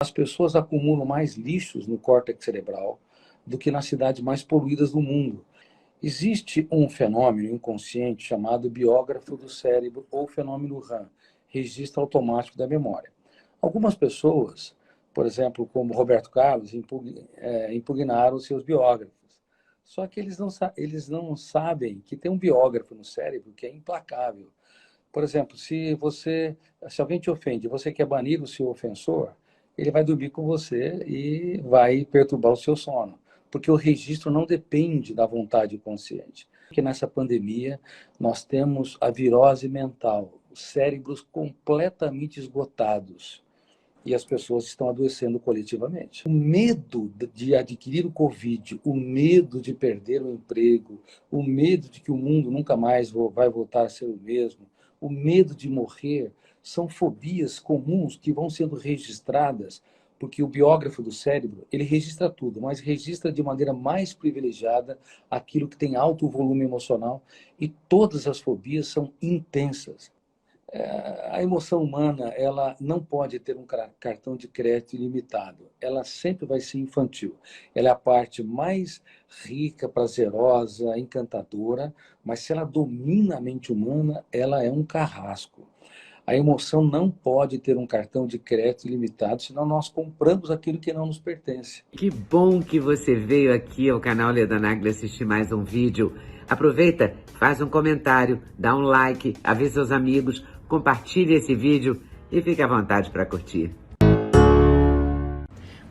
As pessoas acumulam mais lixos no córtex cerebral do que nas cidades mais poluídas do mundo. Existe um fenômeno inconsciente chamado biógrafo do cérebro ou fenômeno RAM, registro automático da memória. Algumas pessoas, por exemplo, como Roberto Carlos, impugnaram os seus biógrafos. Só que eles não sabem que tem um biógrafo no cérebro que é implacável. Por exemplo, se alguém te ofende, você quer banir o seu ofensor, ele vai dormir com você e vai perturbar o seu sono, porque o registro não depende da vontade consciente. Porque nessa pandemia nós temos a virose mental, os cérebros completamente esgotados e as pessoas estão adoecendo coletivamente. O medo de adquirir o Covid, o medo de perder o emprego, o medo de que o mundo nunca mais vai voltar a ser o mesmo, o medo de morrer, são fobias comuns que vão sendo registradas, porque o biógrafo do cérebro, ele registra tudo, mas registra de maneira mais privilegiada aquilo que tem alto volume emocional, e todas as fobias são intensas. A emoção humana, ela não pode ter um cartão de crédito ilimitado. Ela sempre vai ser infantil. Ela é a parte mais rica, prazerosa, encantadora, mas se ela domina a mente humana, ela é um carrasco. A emoção não pode ter um cartão de crédito ilimitado, senão nós compramos aquilo que não nos pertence. Que bom que você veio aqui ao canal Leda Nagli assistir mais um vídeo. Aproveita, faz um comentário, dá um like, avisa seus amigos, compartilhe esse vídeo e fique à vontade para curtir.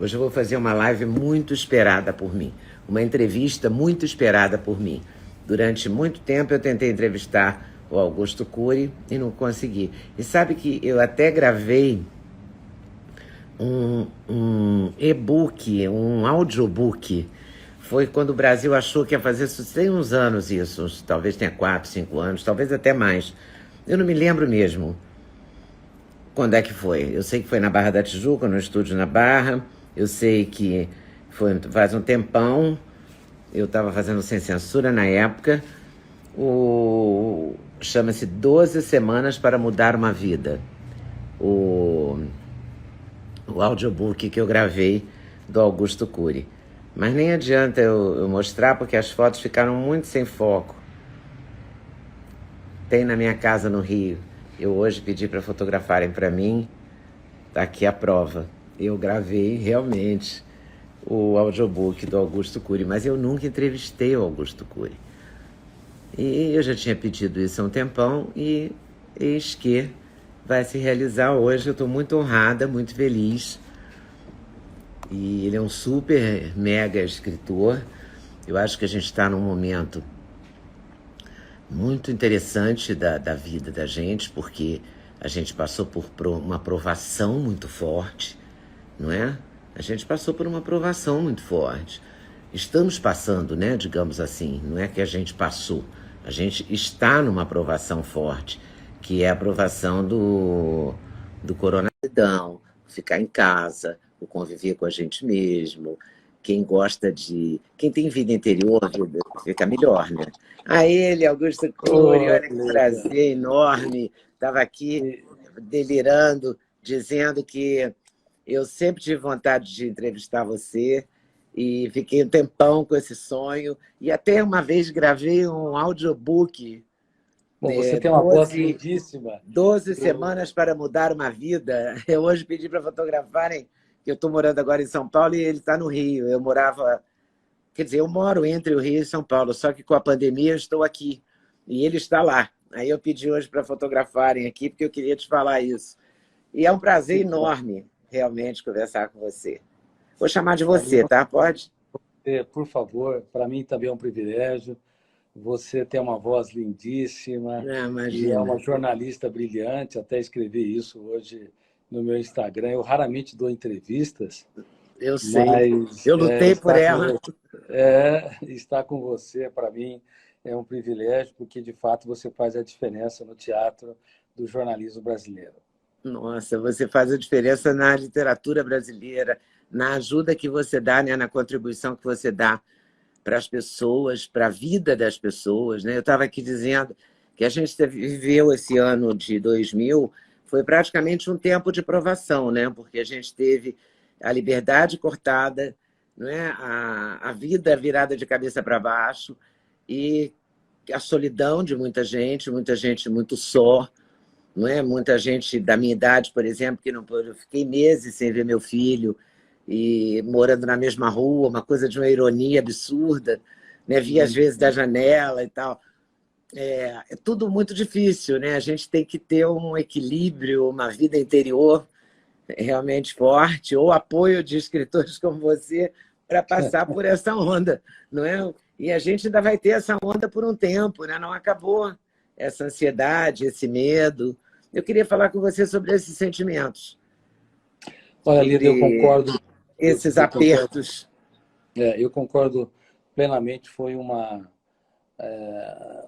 Hoje eu vou fazer uma live muito esperada por mim, uma entrevista muito esperada por mim. Durante muito tempo eu tentei entrevistar o Augusto Cury e não consegui. E sabe que eu até gravei um e-book, um audiobook. Foi quando o Brasil achou que ia fazer isso. Tem uns anos isso, talvez tenha 4, 5 anos, talvez até mais. Eu não me lembro mesmo quando é que foi. Eu sei que foi na Barra da Tijuca, no estúdio na Barra. Eu sei que foi faz um tempão. Eu estava fazendo Sem Censura na época. Chama-se 12 Semanas para Mudar uma Vida. O audiobook que eu gravei do Augusto Cury. Mas nem adianta eu mostrar, porque as fotos ficaram muito sem foco. Tem na minha casa no Rio. Eu hoje pedi para fotografarem para mim. Tá aqui a prova. Eu gravei realmente o audiobook do Augusto Cury, mas eu nunca entrevistei o Augusto Cury. E eu já tinha pedido isso há um tempão e eis que vai se realizar hoje. Eu estou muito honrada, muito feliz. E ele é um super mega escritor. Eu acho que a gente está num momento muito interessante da vida da gente, porque a gente passou por uma provação muito forte, não é? A gente passou por uma provação muito forte. Estamos passando, né, digamos assim, não é que a gente passou. A gente está numa provação forte, que é a provação do coronavírus, ficar em casa, o conviver com a gente mesmo. Quem tem vida interior, fica melhor, né? A ele, Augusto Cury, olha que prazer enorme. Estava aqui delirando, dizendo que eu sempre tive vontade de entrevistar você e fiquei um tempão com esse sonho. E até uma vez gravei um audiobook. Bom, você tem uma voz lindíssima. 12 Semanas para Mudar uma Vida. Eu hoje pedi para fotografarem, que eu estou morando agora em São Paulo e ele está no Rio. Eu moro entre o Rio e São Paulo, só que com a pandemia eu estou aqui. E ele está lá. Aí eu pedi hoje para fotografarem aqui, porque eu queria te falar isso. E é um prazer enorme, realmente, conversar com você. Vou chamar de você, tá? Pode? Por favor, para mim também é um privilégio. Você tem uma voz lindíssima e é uma jornalista brilhante. Até escrevi isso hoje no meu Instagram. Eu raramente dou entrevistas. Eu sei, mas, eu lutei por ela. Estar com você, para mim, é um privilégio, porque, de fato, você faz a diferença no teatro do jornalismo brasileiro. Nossa, você faz a diferença na literatura brasileira, na ajuda que você dá, né, na contribuição que você dá para as pessoas, para a vida das pessoas, né? Eu estava aqui dizendo que a gente viveu esse ano de 2000, foi praticamente um tempo de provação, né? Porque a gente teve a liberdade cortada, não é? A vida virada de cabeça para baixo e a solidão de muita gente muito só, não é? Muita gente da minha idade, por exemplo, que não pôde. Eu fiquei meses sem ver meu filho e morando na mesma rua, uma coisa de uma ironia absurda, né? Via às vezes da janela e tal. É tudo muito difícil, né? A gente tem que ter um equilíbrio, uma vida interior realmente forte, ou apoio de escritores como você para passar por essa onda, não é? E a gente ainda vai ter essa onda por um tempo, né? Não acabou essa ansiedade, esse medo. Eu queria falar com você sobre esses sentimentos, Olha, Lida, eu sobre concordo, esses eu concordo, apertos. eu concordo plenamente.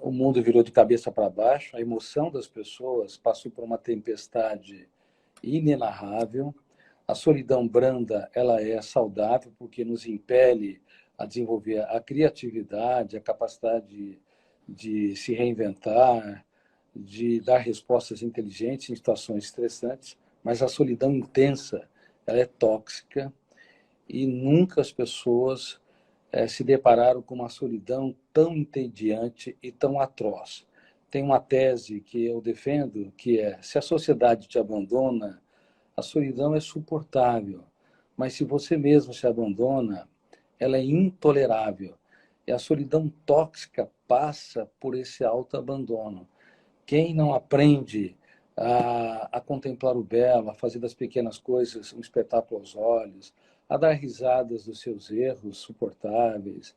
O mundo virou de cabeça para baixo, a emoção das pessoas passou por uma tempestade inenarrável. A solidão branda, ela é saudável porque nos impele a desenvolver a criatividade, a capacidade de se reinventar, de dar respostas inteligentes em situações estressantes, mas a solidão intensa, ela é tóxica e nunca as pessoas se depararam com uma solidão tão entediante e tão atroz. Tem uma tese que eu defendo, que é: se a sociedade te abandona, a solidão é suportável, mas se você mesmo se abandona, ela é intolerável. E a solidão tóxica passa por esse autoabandono. Quem não aprende a contemplar o belo, a fazer das pequenas coisas um espetáculo aos olhos, a dar risadas dos seus erros suportáveis,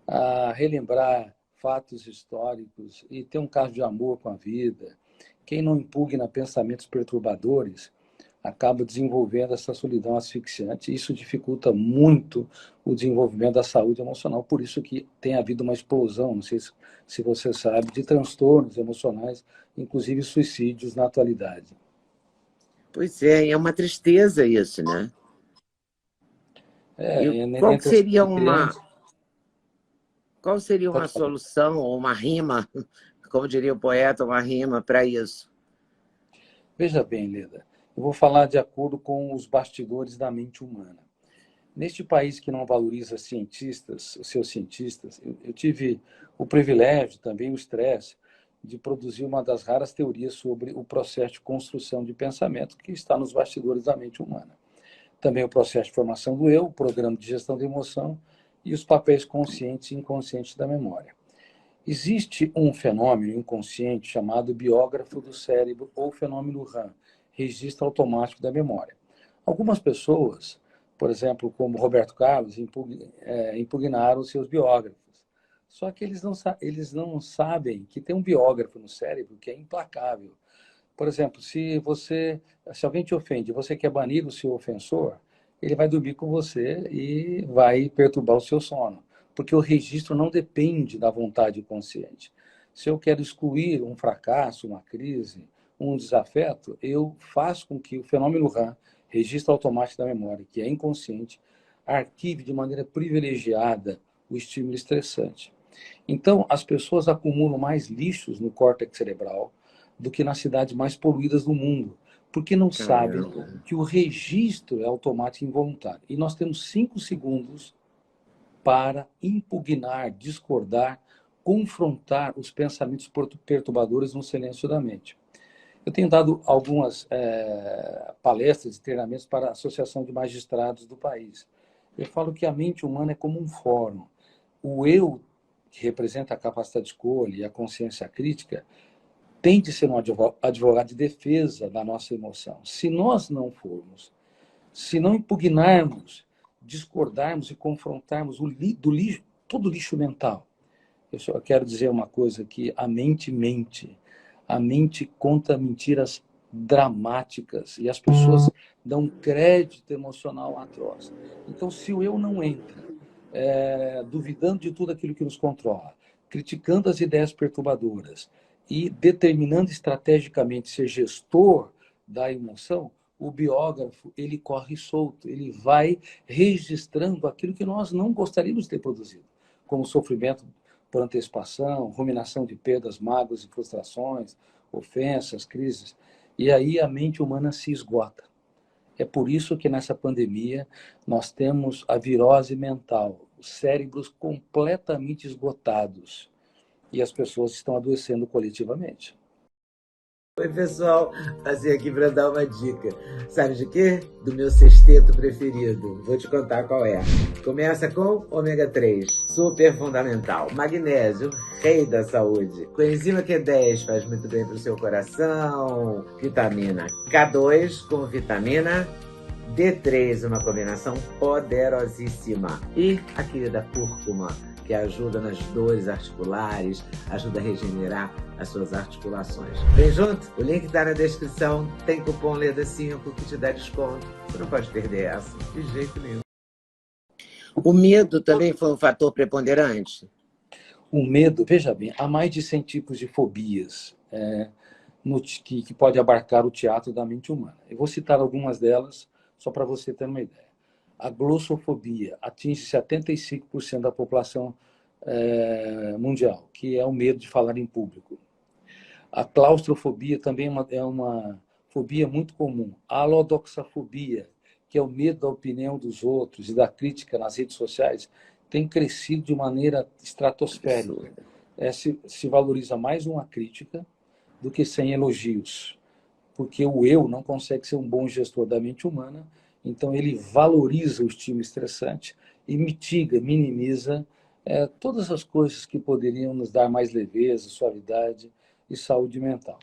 a relembrar fatos históricos e ter um caso de amor com a vida, quem não impugna pensamentos perturbadores, acaba desenvolvendo essa solidão asfixiante. Isso dificulta muito o desenvolvimento da saúde emocional. Por isso que tem havido uma explosão, não sei se você sabe, de transtornos emocionais, inclusive suicídios na atualidade. Pois é, e é uma tristeza isso, né? E qual que Entre as seria crianças... qual seria uma Pode falar. solução ou uma rima, como diria o poeta, uma rima para isso? Veja bem, Leda, eu vou falar de acordo com os bastidores da mente humana. Neste país que não valoriza cientistas, os seus cientistas, eu tive o privilégio, também o estresse, de produzir uma das raras teorias sobre o processo de construção de pensamento que está nos bastidores da mente humana. Também o processo de formação do eu, o programa de gestão da emoção e os papéis conscientes e inconscientes da memória. Existe um fenômeno inconsciente chamado biógrafo do cérebro ou fenômeno RAM, registro automático da memória. Algumas pessoas, por exemplo, como Roberto Carlos, impugnaram seus biógrafos. Só que eles não sabem que tem um biógrafo no cérebro que é implacável. Por exemplo, se alguém te ofende, você quer banir o seu ofensor, ele vai dormir com você e vai perturbar o seu sono, porque o registro não depende da vontade consciente. Se eu quero excluir um fracasso, uma crise, um desafeto, eu faço com que o fenômeno RAM, registro automático da memória, que é inconsciente, arquive de maneira privilegiada o estímulo estressante. Então, as pessoas acumulam mais lixos no córtex cerebral do que nas cidades mais poluídas do mundo, porque não sabem Caramba. que o registro é automático e involuntário. E nós temos 5 segundos para impugnar, discordar, confrontar os pensamentos perturbadores no silêncio da mente. Eu tenho dado algumas palestras e treinamentos para a Associação de Magistrados do país. Eu falo que a mente humana é como um fórum. O eu, que representa a capacidade de escolha e a consciência crítica, tem de ser um advogado de defesa da nossa emoção. Se nós não formos, se não impugnarmos, discordarmos e confrontarmos do lixo, todo o lixo mental. Eu só quero dizer uma coisa aqui: a mente mente. A mente conta mentiras dramáticas e as pessoas dão um crédito emocional atroz. Então, se o eu não entra, duvidando de tudo aquilo que nos controla, criticando as ideias perturbadoras e determinando estrategicamente ser gestor da emoção, o biógrafo ele corre solto, ele vai registrando aquilo que nós não gostaríamos de ter produzido, como sofrimento por antecipação, ruminação de perdas, mágoas e frustrações, ofensas, crises. E aí a mente humana se esgota. É por isso que nessa pandemia nós temos a virose mental, os cérebros completamente esgotados e as pessoas estão adoecendo coletivamente. Oi, pessoal. Passei aqui para dar uma dica. Sabe de quê? Do meu sexteto preferido. Vou te contar qual é. Começa com ômega 3, super fundamental. Magnésio, rei da saúde. Coenzima Q10 faz muito bem para o seu coração. Vitamina K2 com vitamina D3, uma combinação poderosíssima. E a querida cúrcuma, que ajuda nas dores articulares, ajuda a regenerar as suas articulações. Vem junto? O link está na descrição. Tem cupom LEDA5 que te dá desconto. Você não pode perder essa, de jeito nenhum. O medo também foi um fator preponderante? O medo, veja bem, há mais de 100 tipos de fobias que pode abarcar o teatro da mente humana. Eu vou citar algumas delas, só para você ter uma ideia. A glossofobia atinge 75% da população mundial, que é o medo de falar em público. A claustrofobia também é uma fobia muito comum. A alodoxafobia, que é o medo da opinião dos outros e da crítica nas redes sociais, tem crescido de maneira estratosférica. Se valoriza mais uma crítica do que 100 elogios, porque o eu não consegue ser um bom gestor da mente humana, então ele valoriza o estímulo estressante e mitiga, minimiza todas as coisas que poderiam nos dar mais leveza, suavidade e saúde mental.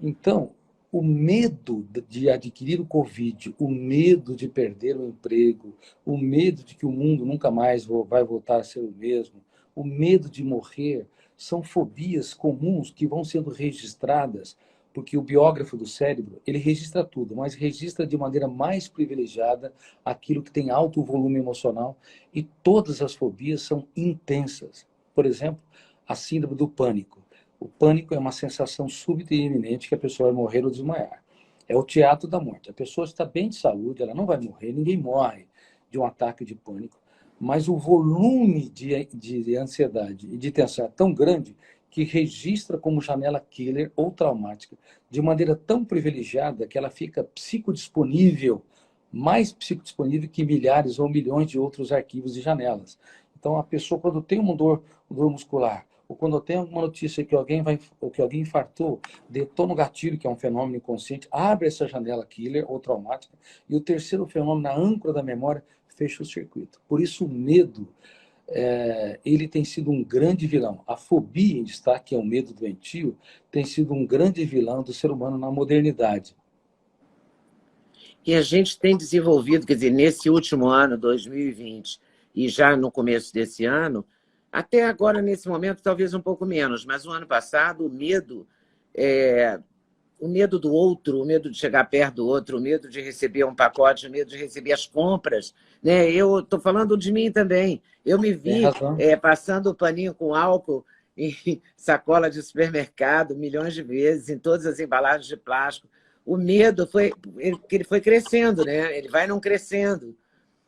Então, o medo de adquirir o Covid, o medo de perder o emprego, o medo de que o mundo nunca mais vai voltar a ser o mesmo, o medo de morrer, são fobias comuns que vão sendo registradas, porque o biógrafo do cérebro, ele registra tudo, mas registra de maneira mais privilegiada aquilo que tem alto volume emocional, e todas as fobias são intensas. Por exemplo, a síndrome do pânico. O pânico é uma sensação súbita e iminente que a pessoa vai morrer ou desmaiar. É o teatro da morte. A pessoa está bem de saúde, ela não vai morrer, ninguém morre de um ataque de pânico, mas o volume de ansiedade e de tensão é tão grande que registra como janela killer ou traumática de maneira tão privilegiada que ela fica psicodisponível, mais psicodisponível que milhares ou milhões de outros arquivos e janelas. Então, a pessoa, quando tem uma dor muscular, ou quando tem alguma notícia que alguém infartou, detona o gatilho, que é um fenômeno inconsciente, abre essa janela killer ou traumática, e o terceiro fenômeno, na âncora da memória, fecha o circuito. Por isso, o medo, ele tem sido um grande vilão. A fobia, em destaque, que é o medo doentio, tem sido um grande vilão do ser humano na modernidade. E a gente tem desenvolvido, quer dizer, nesse último ano, 2020, e já no começo desse ano, até agora, nesse momento, talvez um pouco menos, mas o ano passado, o medo do outro, o medo de chegar perto do outro, o medo de receber um pacote, o medo de receber as compras, né? Eu estou falando de mim também. Eu me vi passando o paninho com álcool em sacola de supermercado milhões de vezes, em todas as embalagens de plástico. O medo ele foi crescendo, né? Ele vai não crescendo.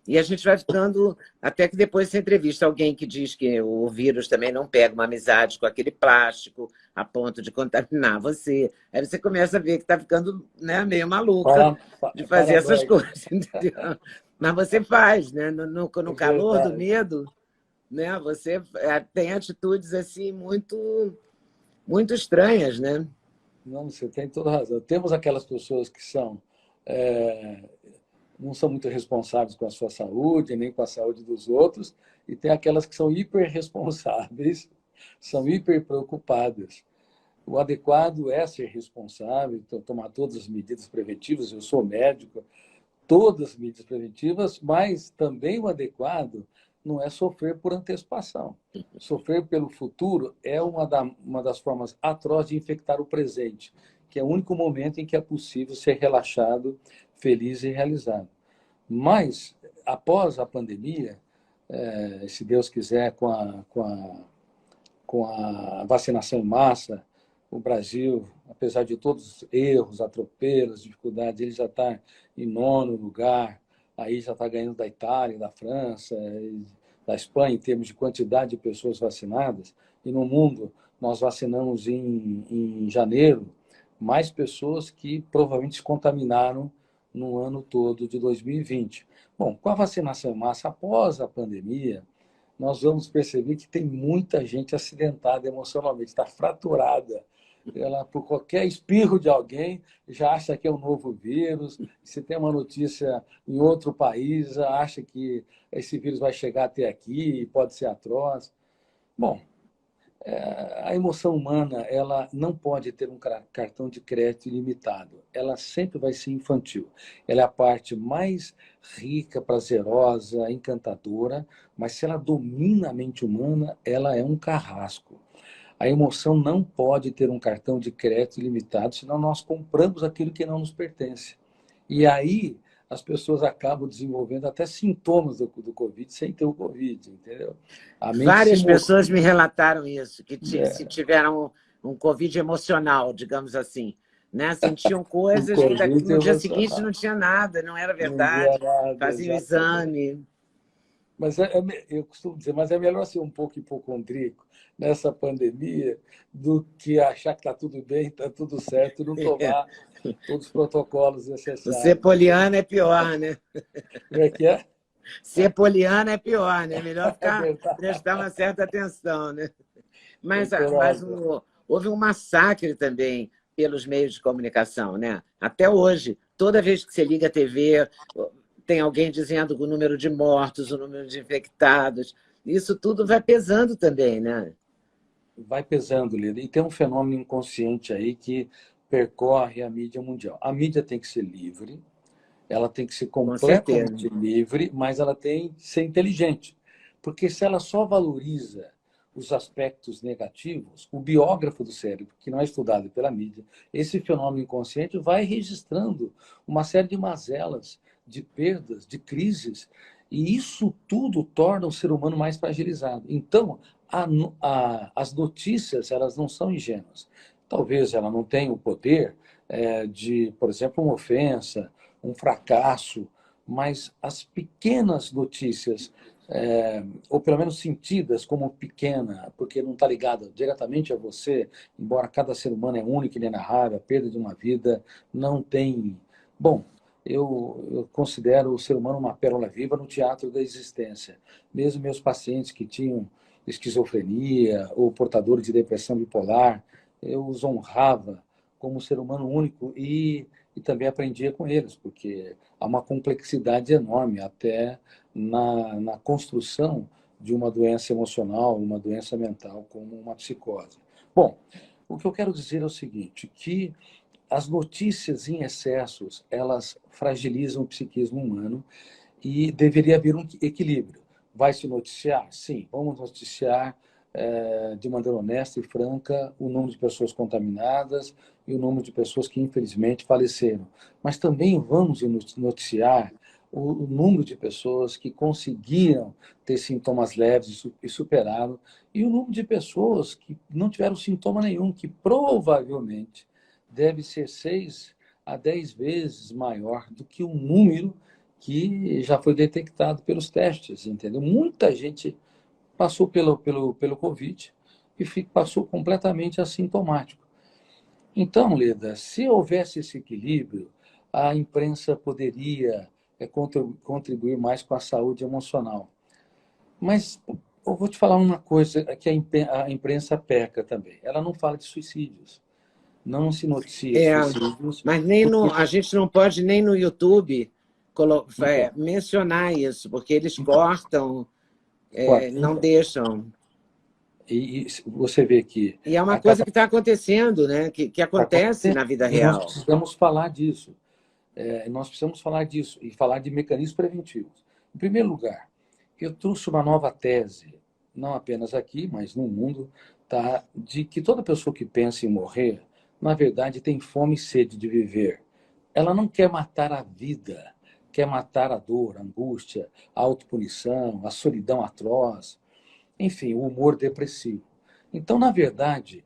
E a gente vai ficando, até que depois você entrevista alguém que diz que o vírus também não pega uma amizade com aquele plástico a ponto de contaminar você. Aí você começa a ver que está ficando, né, meio maluca de fazer essas coisas. Entendeu? Mas você faz, né? No calor do medo, né? Você tem atitudes assim muito, muito estranhas, né? Não, você tem toda razão. Temos aquelas pessoas que não são muito responsáveis com a sua saúde, nem com a saúde dos outros, e tem aquelas que são hiperresponsáveis, são hiper preocupadas. O adequado é ser responsável, então, tomar todas as medidas preventivas. Eu sou médico, todas as medidas preventivas, mas também o adequado não é sofrer por antecipação. Sofrer pelo futuro é uma das formas atrozes de infectar o presente, que é o único momento em que é possível ser relaxado, feliz e realizado. Mas, após a pandemia, se Deus quiser, com a vacinação em massa, o Brasil, apesar de todos os erros, atropelos, dificuldades, ele já está em 9º lugar, aí já está ganhando da Itália, da França, da Espanha, em termos de quantidade de pessoas vacinadas. E no mundo, nós vacinamos em janeiro mais pessoas que provavelmente se contaminaram no ano todo de 2020. Bom, com a vacinação em massa após a pandemia, nós vamos perceber que tem muita gente acidentada emocionalmente, está fraturada. Ela, por qualquer espirro de alguém, já acha que é um novo vírus. Se tem uma notícia em outro país, já acha que esse vírus vai chegar até aqui e pode ser atroz. Bom, a emoção humana, ela não pode ter um cartão de crédito ilimitado. Ela sempre vai ser infantil. Ela é a parte mais rica, prazerosa, encantadora, mas se ela domina a mente humana, ela é um carrasco. A emoção não pode ter um cartão de crédito ilimitado, senão nós compramos aquilo que não nos pertence. E aí as pessoas acabam desenvolvendo até sintomas do Covid sem ter o Covid, entendeu? A mente se Várias move. pessoas me relataram isso, que se tiveram um Covid emocional, digamos assim. Né? Sentiam O coisas que Covid no dia seguinte emocional. não tinha nada, não era Não via verdade. nada, Faziam exatamente. exame. Mas eu costumo dizer, mas é melhor ser um pouco hipocondríaco nessa pandemia do que achar que está tudo bem, está tudo certo, e não tomar todos os protocolos O ser necessários, entendeu? poliana é pior, né? Como é que é? Ser poliana é pior, né? Melhor É ficar, verdade, prestar uma certa atenção, né? tem Mas, toda a mas razão. houve um massacre também pelos meios de comunicação, né? Até hoje, toda vez que você liga a TV, tem alguém dizendo o número de mortos, o número de infectados. Isso tudo vai pesando também, né? Vai pesando, Lida. E tem um fenômeno inconsciente aí que percorre a mídia mundial. A mídia tem que ser livre, ela tem que ser Com certeza. completamente livre, mas ela tem que ser inteligente. Porque se ela só valoriza os aspectos negativos, o biógrafo do cérebro, que não é estudado pela mídia, esse fenômeno inconsciente vai registrando uma série de mazelas, de perdas, de crises, e isso tudo torna o ser humano mais fragilizado. Então, as notícias, elas não são ingênuas. Talvez ela não tenha o poder de, por exemplo, uma ofensa, um fracasso, mas as pequenas notícias, ou pelo menos sentidas como pequena, porque não está ligada diretamente a você, embora cada ser humano é único e inenarrável, a perda de uma vida não tem. Bom, eu considero o ser humano uma pérola viva no teatro da existência. Mesmo meus pacientes que tinham esquizofrenia ou portadores de depressão bipolar, eu os honrava como um ser humano único e também aprendia com eles, porque há uma complexidade enorme até na construção de uma doença emocional, uma doença mental, como uma psicose. Bom, o que eu quero dizer é o seguinte, que as notícias em excessos, elas fragilizam o psiquismo humano e deveria haver um equilíbrio. Vai se noticiar? Sim, vamos noticiar de maneira honesta e franca o número de pessoas contaminadas e o número de pessoas que infelizmente faleceram. Mas também vamos noticiar o número de pessoas que conseguiram ter sintomas leves e superaram, e o número de pessoas que não tiveram sintoma nenhum, que provavelmente deve ser 6 a 10 vezes maior do que o número que já foi detectado pelos testes, entendeu? Muita gente passou pelo Covid e passou completamente assintomático. Então, Leda, se houvesse esse equilíbrio, a imprensa poderia contribuir mais com a saúde emocional. Mas eu vou te falar uma coisa que a imprensa peca também. Ela não fala de suicídios. Não se noticia É, suicídios, mas nem porque a gente não pode nem no YouTube não pode. mencionar isso, porque eles cortam, não Então, deixam. e você vê que E é uma a coisa cada que está acontecendo, né? Que está acontece acontecendo, na vida e nós real. precisamos falar disso. Nós precisamos falar disso e falar de mecanismos preventivos. Em primeiro lugar, eu trouxe uma nova tese, não apenas aqui, mas no mundo, tá, de que toda pessoa que pensa em morrer, na verdade, tem fome e sede de viver. Ela não quer matar a vida, quer matar a dor, a angústia, a autopunição, a solidão atroz, enfim, o humor depressivo. Então, na verdade,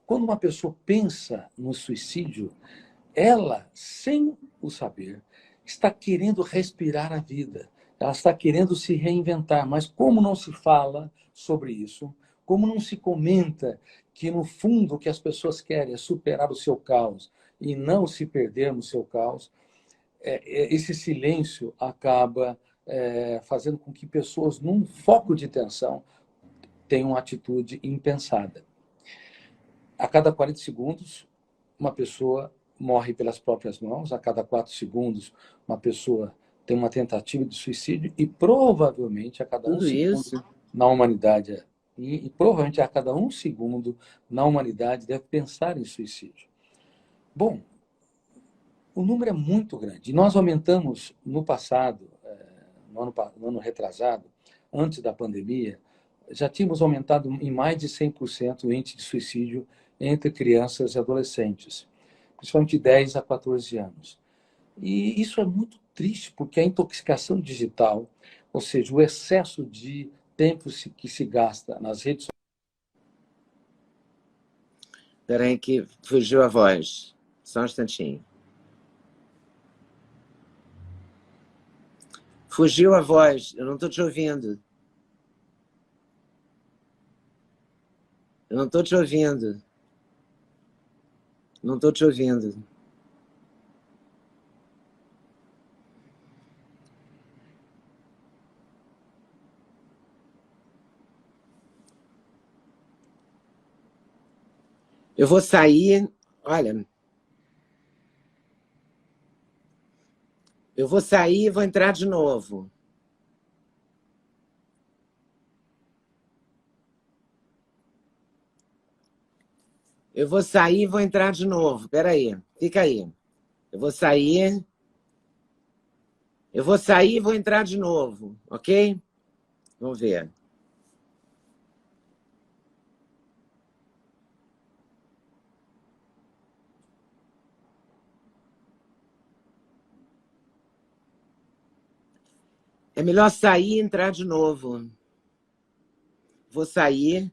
quando uma pessoa pensa no suicídio, ela, sem o saber, está querendo respirar a vida. Ela está querendo se reinventar. Mas como não se fala sobre isso, como não se comenta que, no fundo, o que as pessoas querem é superar o seu caos e não se perder no seu caos, esse silêncio acaba fazendo com que pessoas, num foco de tensão, tenham uma atitude impensada. A cada 40 segundos, uma pessoa morre pelas próprias mãos, a cada 4 segundos, uma pessoa tem uma tentativa de suicídio e provavelmente a cada Tudo isso? na humanidade, e provavelmente a cada 1 segundo na humanidade deve pensar em suicídio. Bom, o número é muito grande. E nós aumentamos no passado, no ano retrasado, antes da pandemia, já tínhamos aumentado em mais de 100% o índice de suicídio entre crianças e adolescentes, principalmente de 10 a 14 anos. E isso é muito triste, porque a intoxicação digital, ou seja, o excesso de tempo que se gasta nas redes sociais. Espera aí que fugiu a voz. Só um instantinho. Fugiu a voz, eu não estou te ouvindo. Eu não estou te ouvindo. Não estou te ouvindo. Eu vou sair, olha. Eu vou sair e vou entrar de novo. Eu vou sair e vou entrar de novo. Espera aí, fica aí. Eu vou sair e vou entrar de novo, ok? Vamos ver. É melhor sair e entrar de novo. Vou sair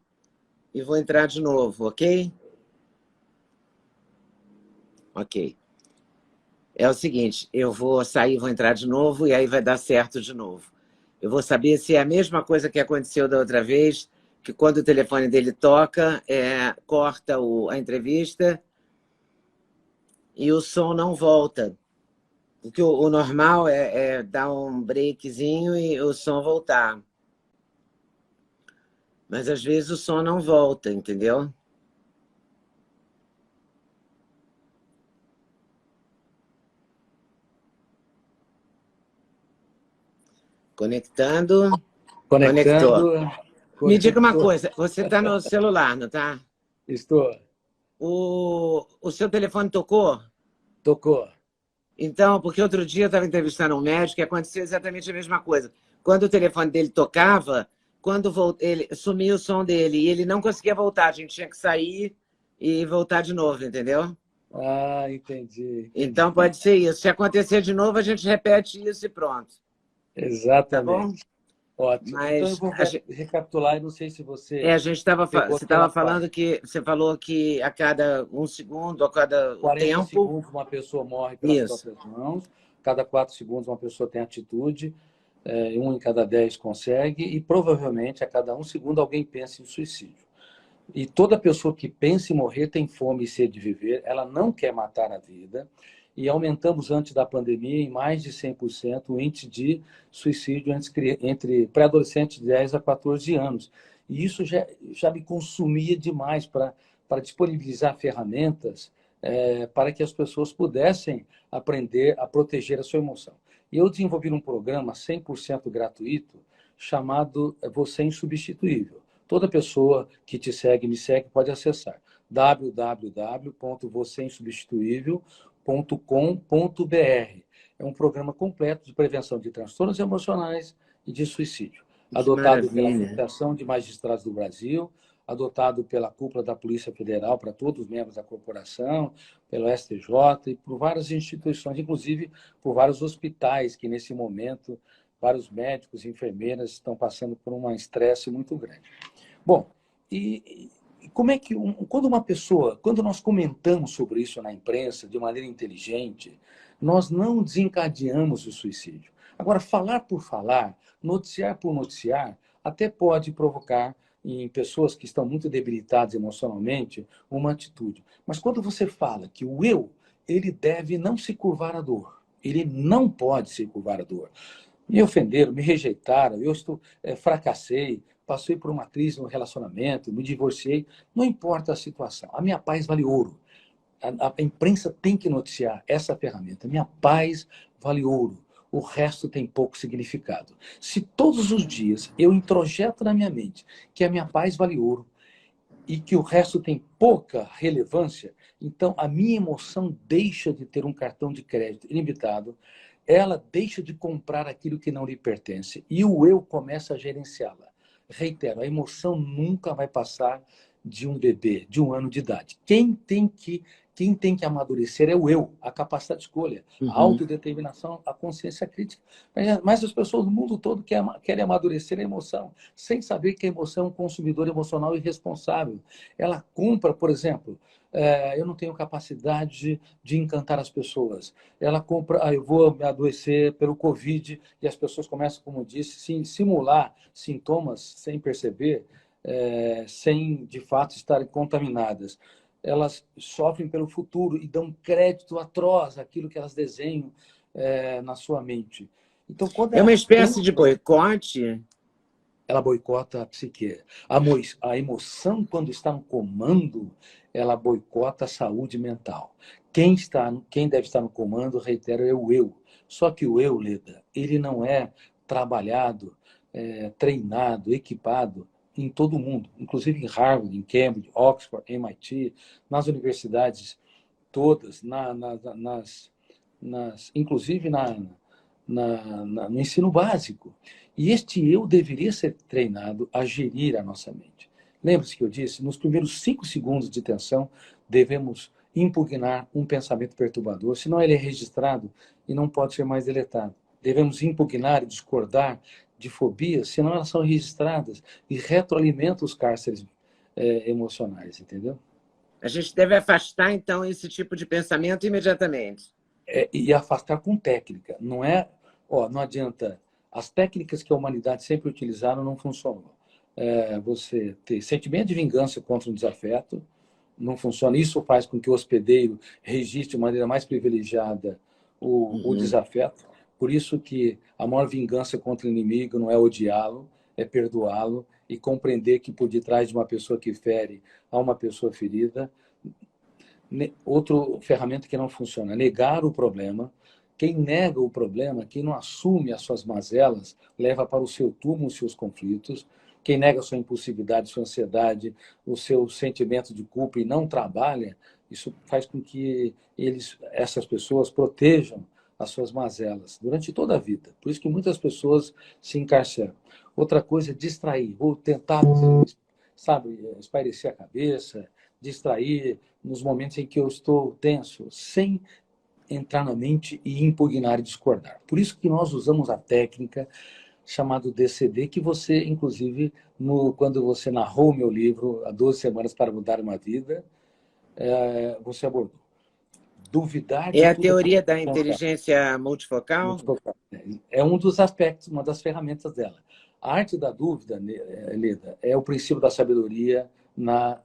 e vou entrar de novo, ok? Ok. É o seguinte, eu vou sair e vou entrar de novo e aí vai dar certo de novo. Eu vou saber se é a mesma coisa que aconteceu da outra vez, que quando o telefone dele toca, corta a entrevista e o som não volta. Porque o normal é dar um breakzinho e o som voltar. Mas às vezes o som não volta, entendeu? Conectando. Conectou. Me diga uma coisa, você está no celular, não está? Estou. O seu telefone tocou? Tocou. Então, porque outro dia eu estava entrevistando um médico e aconteceu exatamente a mesma coisa. Quando o telefone dele tocava, quando ele sumia o som dele e ele não conseguia voltar, a gente tinha que sair e voltar de novo, entendeu? Ah, entendi. Então pode ser isso. Se acontecer de novo, a gente repete isso e pronto. Exatamente. Tá bom? Ótimo. Mas então eu vou recapitular, e não sei se você... a gente você estava falando que você falou que a cada 1 segundo, a cada 40 tempo... segundos uma pessoa morre pelas próprias mãos, cada 4 segundos uma pessoa tem atitude, 1 em cada 10 consegue, e provavelmente a cada 1 segundo alguém pensa em suicídio. E toda pessoa que pensa em morrer tem fome e sede de viver, ela não quer matar a vida, e aumentamos antes da pandemia em mais de 100% o índice de suicídio entre pré-adolescentes de 10 a 14 anos. E isso já me consumia demais para disponibilizar ferramentas para que as pessoas pudessem aprender a proteger a sua emoção. E eu desenvolvi um programa 100% gratuito chamado Você Insubstituível. Toda pessoa que te segue, me segue, pode acessar www.vocêinsubstituível.com.br. É um programa completo de prevenção de transtornos emocionais e de suicídio. Adotado pela Associação de Magistrados do Brasil, adotado pela cúpula da Polícia Federal para todos os membros da corporação, pelo STJ e por várias instituições, inclusive por vários hospitais que, nesse momento, vários médicos e enfermeiras estão passando por um estresse muito grande. Bom, e como é que, quando nós comentamos sobre isso na imprensa de maneira inteligente, nós não desencadeamos o suicídio. Agora, falar por falar, noticiar por noticiar, até pode provocar em pessoas que estão muito debilitadas emocionalmente uma atitude. Mas quando você fala que o eu, ele deve não se curvar à dor, Ele não pode se curvar à dor. Me ofenderam, me rejeitaram, fracassei, passei por uma crise no relacionamento, me divorciei. Não importa a situação. A minha paz vale ouro. A imprensa tem que noticiar essa ferramenta. Minha paz vale ouro. O resto tem pouco significado. Se todos os dias eu introjeto na minha mente que a minha paz vale ouro e que o resto tem pouca relevância, então a minha emoção deixa de ter um cartão de crédito ilimitado, ela deixa de comprar aquilo que não lhe pertence e o eu começa a gerenciá-la. Reitero, a emoção nunca vai passar de um bebê, de 1 ano de idade. Quem tem que amadurecer é o eu, a capacidade de escolha, a autodeterminação, a consciência crítica. Mas as pessoas do mundo todo querem amadurecer a emoção, sem saber que a emoção é um consumidor emocional irresponsável. Ela compra, por exemplo, eu não tenho capacidade de encantar as pessoas. Ela compra, eu vou me adoecer pelo Covid, e as pessoas começam, como eu disse, simular sintomas sem perceber, sem, de fato, estarem contaminadas. Elas sofrem pelo futuro e dão crédito atroz àquilo que elas desenham na sua mente. Então, quando é uma espécie de boicote? Ela boicota a psique. A emoção, quando está no comando, ela boicota a saúde mental. Quem deve estar no comando, reitero, é o eu. Só que o eu, Leda, ele não é trabalhado, treinado, equipado em todo o mundo, inclusive em Harvard, em Cambridge, Oxford, MIT, nas universidades todas, inclusive no ensino básico. E este eu deveria ser treinado a gerir a nossa mente. Lembre-se que eu disse, nos primeiros 5 segundos de tensão, devemos impugnar um pensamento perturbador, senão ele é registrado e não pode ser mais deletado. Devemos impugnar e discordar de fobias, senão elas são registradas e retroalimentam os cárceres emocionais, entendeu? A gente deve afastar, então, esse tipo de pensamento imediatamente. E afastar com técnica. Não adianta. As técnicas que a humanidade sempre utilizaram não funcionam. Você ter sentimento de vingança contra um desafeto, não funciona. Isso faz com que o hospedeiro registre de maneira mais privilegiada o desafeto. Por isso que a maior vingança contra o inimigo não é odiá-lo, é perdoá-lo e compreender que por detrás de uma pessoa que fere há uma pessoa ferida. Outra ferramenta que não funciona, negar o problema. Quem nega o problema, quem não assume as suas mazelas, leva para o seu túmulo os seus conflitos. Quem nega a sua impulsividade, sua ansiedade, o seu sentimento de culpa e não trabalha, isso faz com que essas pessoas protejam as suas mazelas durante toda a vida. Por isso que muitas pessoas se encarceram. Outra coisa é distrair. Vou tentar, espairecer a cabeça, distrair nos momentos em que eu estou tenso, sem entrar na mente e impugnar e discordar. Por isso que nós usamos a técnica chamada DCD, que você, inclusive, quando você narrou o meu livro, Há 12 Semanas para Mudar uma Vida, você abordou. Duvidar de É a tudo. teoria da inteligência multifocal? É um dos aspectos, uma das ferramentas dela. A arte da dúvida, Leda, é o princípio da sabedoria na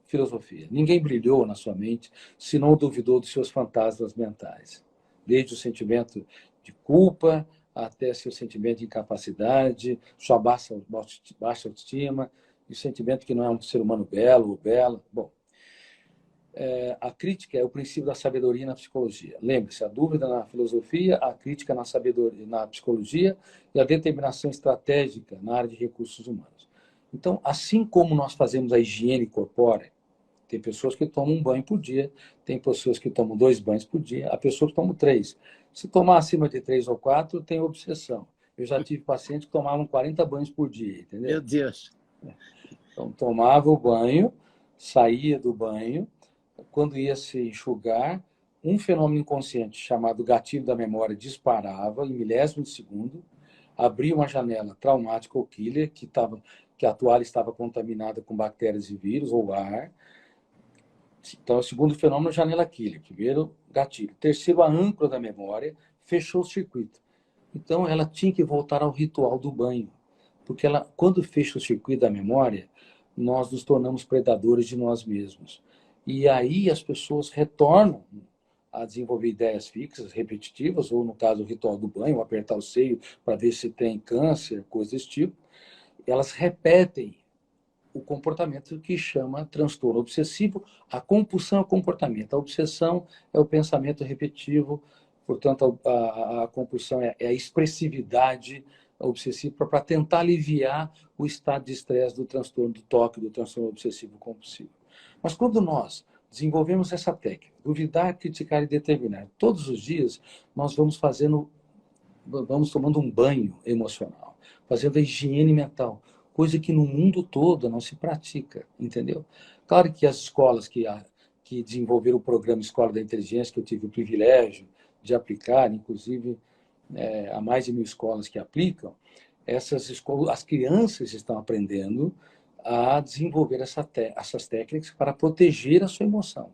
filosofia. Ninguém brilhou na sua mente se não duvidou dos seus fantasmas mentais. Desde o sentimento de culpa até seu sentimento de incapacidade, sua baixa autoestima, e o sentimento que não é um ser humano belo ou bela. Bom, a crítica é o princípio da sabedoria na psicologia. Lembre-se, a dúvida na filosofia, a crítica na sabedoria, na psicologia e a determinação estratégica na área de recursos humanos. Então, assim como nós fazemos a higiene corpórea, tem pessoas que tomam 1 banho por dia, tem pessoas que tomam 2 banhos por dia, há pessoas que tomam 3. Se tomar acima de 3 ou 4, tem obsessão. Eu já tive pacientes que tomavam 40 banhos por dia, entendeu? Meu Deus! Então, tomava o banho, saía do banho, quando ia se enxugar, um fenômeno inconsciente chamado gatilho da memória disparava em milésimos de segundo, abria uma janela traumática ou killer, que a toalha estava contaminada com bactérias e vírus ou ar. Então, o segundo fenômeno, janela killer. Primeiro, gatilho. Terceiro, a âncora da memória fechou o circuito. Então, ela tinha que voltar ao ritual do banho. Porque quando fecha o circuito da memória, nós nos tornamos predadores de nós mesmos. E aí as pessoas retornam a desenvolver ideias fixas, repetitivas, ou no caso o ritual do banho, apertar o seio para ver se tem câncer, coisas desse tipo. Elas repetem o comportamento que chama transtorno obsessivo. A compulsão é o comportamento, a obsessão é o pensamento repetitivo, portanto, a compulsão é a expressividade obsessiva para tentar aliviar o estado de estresse do transtorno do toque, do transtorno obsessivo compulsivo. Mas quando nós desenvolvemos essa técnica, duvidar, criticar e determinar, todos os dias nós vamos tomando um banho emocional, fazendo a higiene mental, coisa que no mundo todo não se pratica, entendeu? Claro que as escolas que desenvolveram o programa Escola da Inteligência, que eu tive o privilégio de aplicar, inclusive há mais de 1.000 escolas que aplicam, essas escolas, as crianças estão aprendendo a desenvolver essas técnicas para proteger a sua emoção.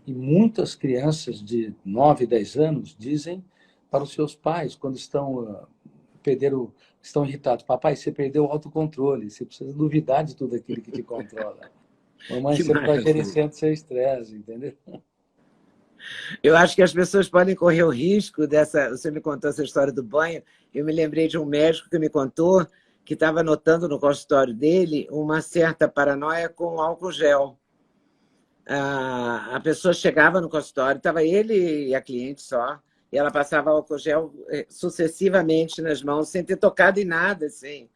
E muitas crianças de 9, 10 anos dizem para os seus pais, quando estão irritados: papai, você perdeu o autocontrole, você precisa duvidar de tudo aquilo que te controla. Mamãe, você não está gerenciando seu estresse, entendeu? Eu acho que as pessoas podem correr o risco dessa... Você me contou essa história do banho, eu me lembrei de um médico que me contou que estava notando no consultório dele uma certa paranoia com álcool gel. A pessoa chegava no consultório, estava ele e a cliente só, e ela passava álcool gel sucessivamente nas mãos, sem ter tocado em nada, assim,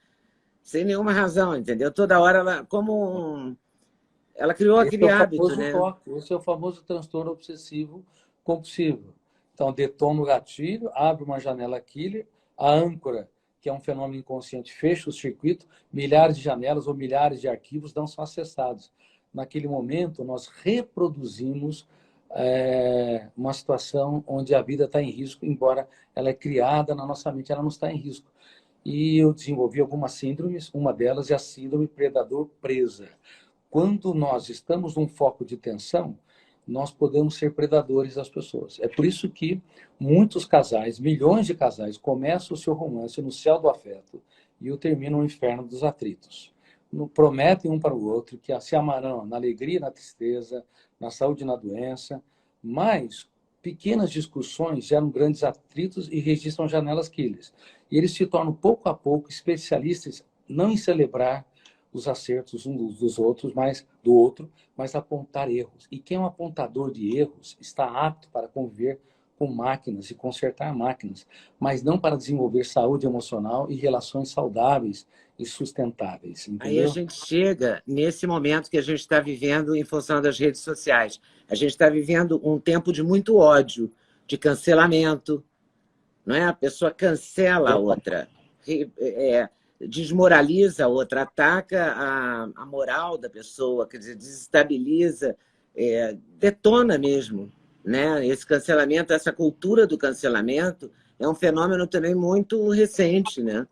sem nenhuma razão, entendeu? Toda hora ela criou aquele hábito, né? Esse é o famoso transtorno obsessivo compulsivo. Então, detona o gatilho, abre uma janela killer, a âncora, que é um fenômeno inconsciente, fecha o circuito, milhares de janelas ou milhares de arquivos não são acessados. Naquele momento, nós reproduzimos uma situação onde a vida está em risco, embora ela é criada na nossa mente, ela não está em risco. E eu desenvolvi algumas síndromes, uma delas é a síndrome predador-presa. Quando nós estamos num foco de tensão, nós podemos ser predadores das pessoas. É por isso que muitos casais, milhões de casais, começam o seu romance no céu do afeto e o terminam no inferno dos atritos. Prometem um para o outro que se amarão na alegria e na tristeza, na saúde e na doença, mas pequenas discussões geram grandes atritos e registram janelas killers. E eles se tornam, pouco a pouco, especialistas não em celebrar os acertos uns dos outros, mas apontar erros. E quem é um apontador de erros está apto para conviver com máquinas e consertar máquinas, mas não para desenvolver saúde emocional e relações saudáveis e sustentáveis. Entendeu? Aí a gente chega nesse momento que a gente está vivendo em função das redes sociais. A gente está vivendo um tempo de muito ódio, de cancelamento, não é? A pessoa cancela a outra, desmoraliza a outra, ataca a moral da pessoa, quer dizer, desestabiliza, detona mesmo, né? Esse cancelamento, essa cultura do cancelamento é um fenômeno também muito recente, né?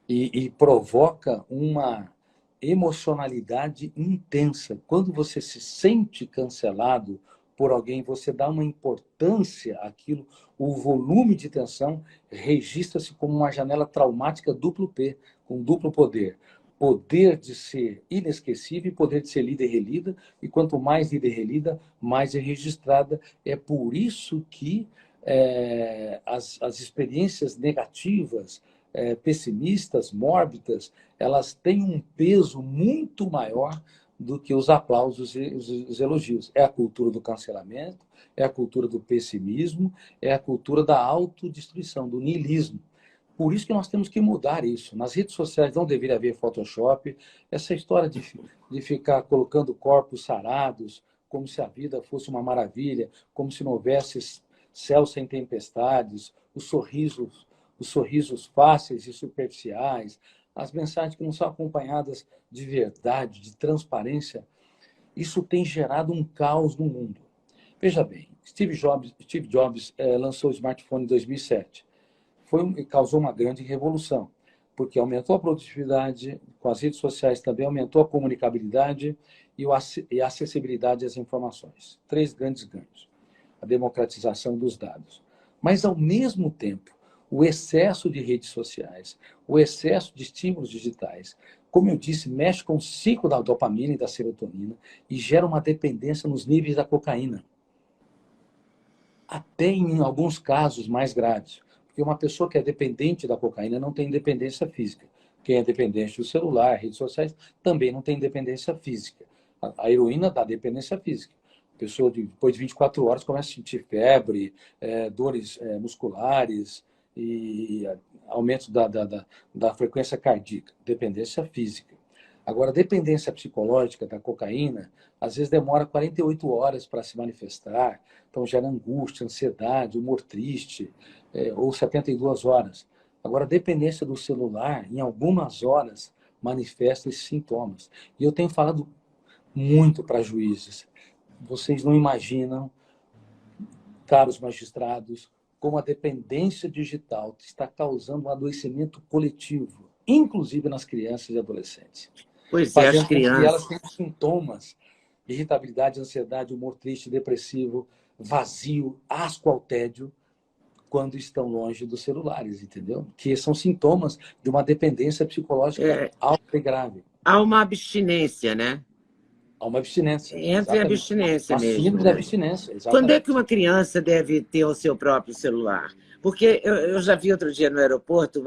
E provoca uma emocionalidade intensa. Quando você se sente cancelado por alguém, você dá uma importância àquilo, o volume de tensão registra-se como uma janela traumática duplo P, com duplo poder. Poder de ser inesquecível e poder de ser lida e relida, e quanto mais lida e relida, mais é registrada. É por isso que as experiências negativas, pessimistas, mórbidas, elas têm um peso muito maior do que os aplausos e os elogios. É a cultura do cancelamento, é a cultura do pessimismo, é a cultura da autodestruição, do niilismo. Por isso que nós temos que mudar isso. Nas redes sociais não deveria haver Photoshop. Essa história de ficar colocando corpos sarados, como se a vida fosse uma maravilha, como se não houvesse céu sem tempestades, os sorrisos fáceis e superficiais, as mensagens que não são acompanhadas de verdade, de transparência, isso tem gerado um caos no mundo. Veja bem, Steve Jobs lançou o smartphone em 2007. Causou uma grande revolução, porque aumentou a produtividade, com as redes sociais também aumentou a comunicabilidade e a acessibilidade às informações. 3 grandes ganhos. A democratização dos dados. Mas, ao mesmo tempo, o excesso de redes sociais, o excesso de estímulos digitais, como eu disse, mexe com o ciclo da dopamina e da serotonina e gera uma dependência nos níveis da cocaína. até em alguns casos mais graves. Porque uma pessoa que é dependente da cocaína não tem dependência física. Quem é dependente do celular, redes sociais, também não tem dependência física. A heroína dá dependência física. A pessoa, depois de 24 horas, começa a sentir febre, dores musculares e aumento da frequência cardíaca. Dependência física. Agora, a dependência psicológica da cocaína, às vezes demora 48 horas para se manifestar, então gera angústia, ansiedade, humor triste, ou 72 horas. Agora, a dependência do celular, em algumas horas, manifesta esses sintomas. E eu tenho falado muito para juízes. Vocês não imaginam, caros magistrados, como a dependência digital está causando um adoecimento coletivo, inclusive nas crianças e adolescentes. Pois é, as Fazendo com que crianças. elas tenham sintomas de irritabilidade, ansiedade, humor triste, depressivo, vazio, asco ao tédio, quando estão longe dos celulares, entendeu? Que são sintomas de uma dependência psicológica alta e grave. Há uma abstinência, né? Há uma abstinência, Entra em exatamente. abstinência Uma síndrome mesmo, de né? abstinência, Quando é que exatamente. uma criança deve ter o seu próprio celular? Porque eu já vi outro dia no aeroporto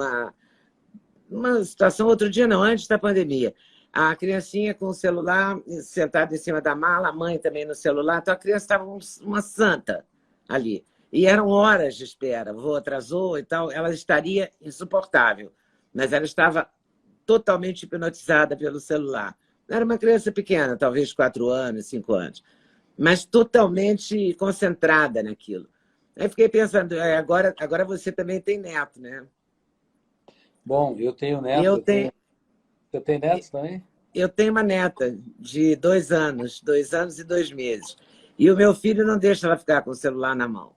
uma situação, outro dia não, antes da pandemia. A criancinha com o celular sentada em cima da mala, a mãe também no celular, então a criança estava uma santa ali. E eram horas de espera, o voo atrasou e tal, ela estaria insuportável, mas ela estava totalmente hipnotizada pelo celular. Era uma criança pequena, talvez 4 anos, 5 anos, mas totalmente concentrada naquilo. Aí fiquei pensando, agora você também tem neto, né? Bom, eu tenho neto, Eu tenho, Você tem netos também? eu tenho uma neta de 2 anos e 2 meses. E o meu filho não deixa ela ficar com o celular na mão.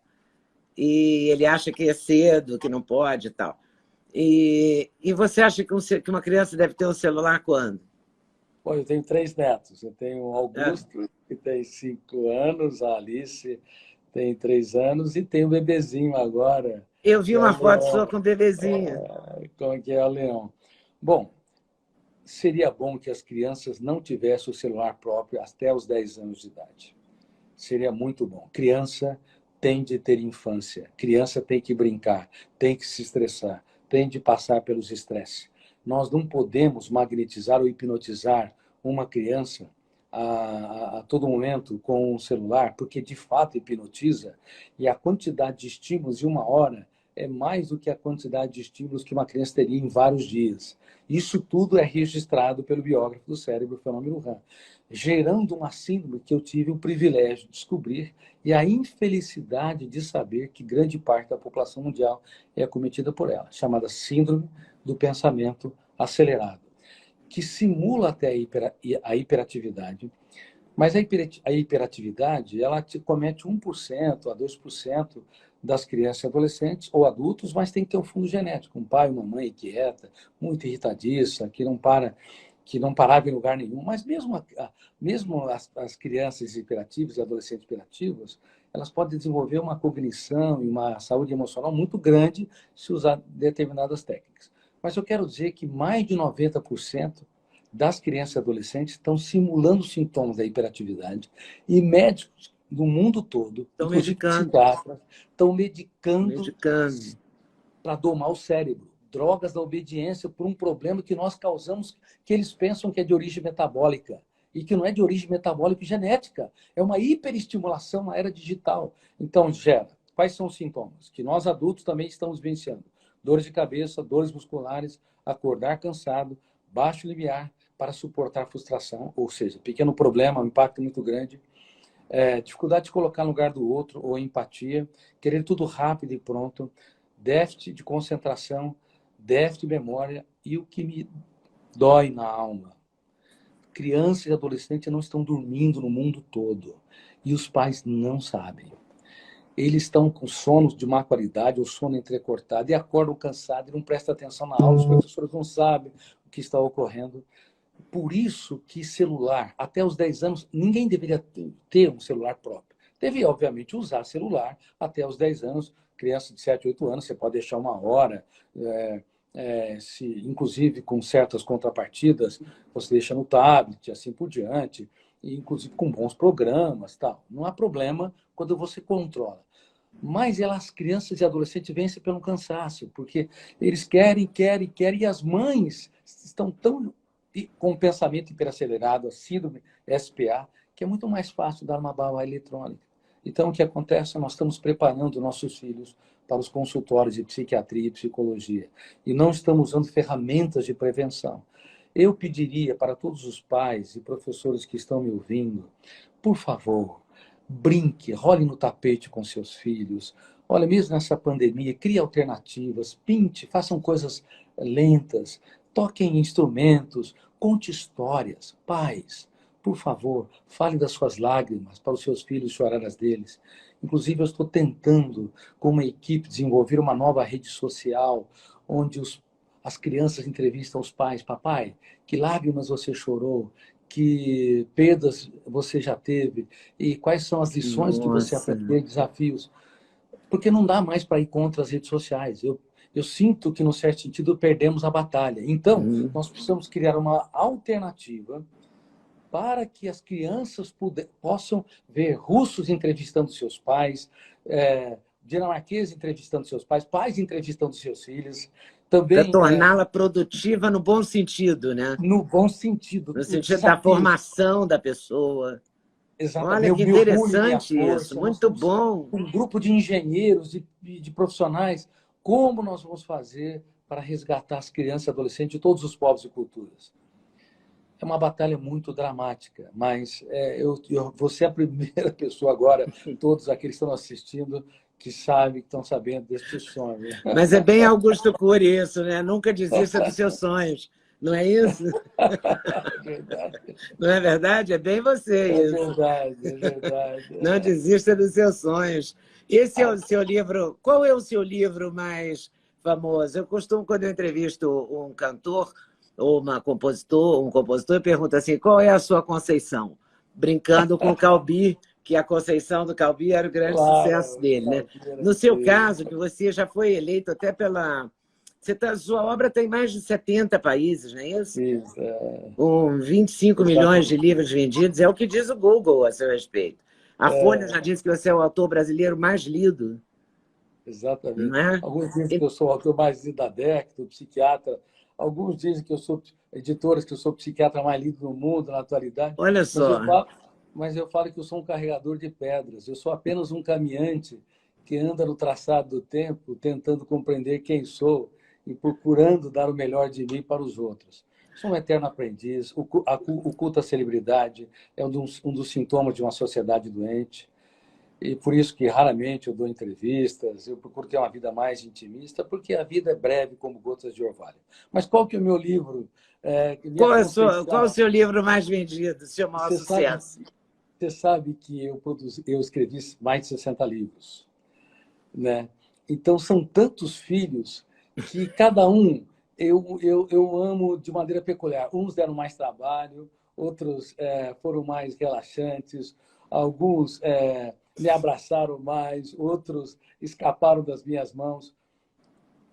E ele acha que é cedo, que não pode e tal. E você acha que uma criança deve ter um celular quando? Bom, eu tenho 3 netos. Eu tenho o Ah, Augusto, que tem 5 anos, a Alice tem 3 anos, e tem o bebezinho agora, eu vi que é o uma foto Leão. sua com o bebezinho. Como que é o Leão? Bom, seria bom que as crianças não tivessem o celular próprio até os 10 anos de idade. Seria muito bom. Criança tem de ter infância. Criança tem que brincar, tem que se estressar, tem de passar pelos estresses. Nós não podemos magnetizar ou hipnotizar uma criança a todo momento com o celular, porque de fato hipnotiza, e a quantidade de estímulos em uma hora é mais do que a quantidade de estímulos que uma criança teria em vários dias. Isso tudo é registrado pelo biógrafo do cérebro, o fenômeno RAM, gerando uma síndrome que eu tive o privilégio de descobrir e a infelicidade de saber que grande parte da população mundial é acometida por ela, chamada síndrome do pensamento acelerado, que simula até a hiperatividade, mas a hiperatividade, ela comete 1% a 2% das crianças e adolescentes ou adultos, mas tem que ter um fundo genético, um pai, uma mãe inquieta, muito irritadiça, que não parava em lugar nenhum. Mas mesmo as crianças hiperativas e adolescentes hiperativos, elas podem desenvolver uma cognição e uma saúde emocional muito grande se usar determinadas técnicas. Mas eu quero dizer que mais de 90% das crianças e adolescentes estão simulando sintomas da hiperatividade e médicos do mundo todo, Estão inclusive medicando, psiquiatras, estão medicando medicando. para domar o cérebro. Drogas da obediência por um problema que nós causamos, que eles pensam que é de origem metabólica e que não é de origem metabólica e genética. É uma hiperestimulação na era digital. Então, gera. Quais são os sintomas? Que nós adultos também estamos vencendo. Dores de cabeça, dores musculares, acordar cansado, baixo limiar para suportar a frustração, ou seja, pequeno problema, um impacto muito grande, dificuldade de colocar no lugar do outro ou empatia, querer tudo rápido e pronto, déficit de concentração, déficit de memória e o que me dói na alma. Crianças e adolescentes não estão dormindo no mundo todo e os pais não sabem. Eles estão com sono de má qualidade ou sono entrecortado e acordam cansados e não prestam atenção na aula, os professores não sabem o que está ocorrendo. Por isso que celular, até os 10 anos, ninguém deveria ter um celular próprio. Deveria, obviamente, usar celular até os 10 anos. Criança de 7, 8 anos, você pode deixar uma hora, inclusive com certas contrapartidas, você deixa no tablet, assim por diante, e inclusive com bons programas. Tal. Não há problema quando você controla. mais as crianças e adolescentes vencem pelo cansaço, porque eles querem, querem, querem, e as mães estão tão com o pensamento hiperacelerado, a síndrome SPA, que é muito mais fácil dar uma bala eletrônica. Então, o que acontece? Nós estamos preparando nossos filhos para os consultórios de psiquiatria e psicologia, e não estamos usando ferramentas de prevenção. Eu pediria para todos os pais e professores que estão me ouvindo, por favor, brinque, role no tapete com seus filhos. Olha, mesmo nessa pandemia, crie alternativas, pinte, façam coisas lentas, toquem instrumentos, conte histórias. Pais, por favor, fale das suas lágrimas para os seus filhos chorar as deles. Inclusive, eu estou tentando, com uma equipe, desenvolver uma nova rede social, onde as crianças entrevistam os pais. Papai, que lágrimas você chorou? Que perdas você já teve? E quais são as lições que você Nossa. aprendeu, desafios? Porque não dá mais para ir contra as redes sociais. Eu sinto que, no certo sentido, perdemos a batalha. Então, nós precisamos criar uma alternativa para que as crianças possam ver russos entrevistando seus pais, dinamarqueses entrevistando seus pais, pais entrevistando seus filhos, Para também torná-la produtiva no bom sentido, né? no bom sentido, No o sentido da desafio. formação da pessoa. Exatamente, Olha que meu orgulho e minha interessante isso, força. Nós muito temos bom. um grupo de engenheiros, de profissionais. Como nós vamos fazer para resgatar as crianças e adolescentes de todos os povos e culturas? É uma batalha muito dramática, mas eu vou ser a primeira pessoa agora, todos aqueles que estão assistindo, que sabem, que estão sabendo deste sonho. Mas é bem Augusto Cury isso, né? Nunca desista dos seus sonhos. Não é isso? É verdade. Não é verdade? É bem você É isso. verdade, é verdade. Não desista dos seus sonhos. Esse é o seu livro. Qual é o seu livro mais famoso? Eu costumo, quando eu entrevisto um cantor ou um compositor, eu pergunto assim: qual é a sua Conceição? Brincando com o Calbi, que a Conceição do Calbi era o grande sucesso Claro, dele, né? No seu caso, que você já foi eleito até pela. Sua obra tem mais de 70 países, não é isso? Isso, Com 25 milhões de livros vendidos, é o que diz o Google a seu respeito. A Folha já disse que você é o autor brasileiro mais lido, exatamente. não é? Alguns dizem que eu sou o autor mais lido da década, o psiquiatra. Alguns dizem que eu sou editores, que eu sou o psiquiatra mais lido no mundo na atualidade. Olha Mas só. eu falo que eu sou um carregador de pedras. Eu sou apenas um caminhante que anda no traçado do tempo, tentando compreender quem sou e procurando dar o melhor de mim para os outros. Sou um eterno aprendiz. O culto à celebridade é um dos sintomas de uma sociedade doente. E por isso que raramente eu dou entrevistas, eu procuro ter uma vida mais intimista, porque a vida é breve como gotas de orvalho. Mas qual que é o meu livro? Qual o seu livro mais vendido, seu maior sucesso? Você sabe que eu escrevi mais de 60 livros, né? Então, são tantos filhos que cada um eu amo de maneira peculiar. Uns deram mais trabalho, outros foram mais relaxantes, alguns me abraçaram mais, outros escaparam das minhas mãos.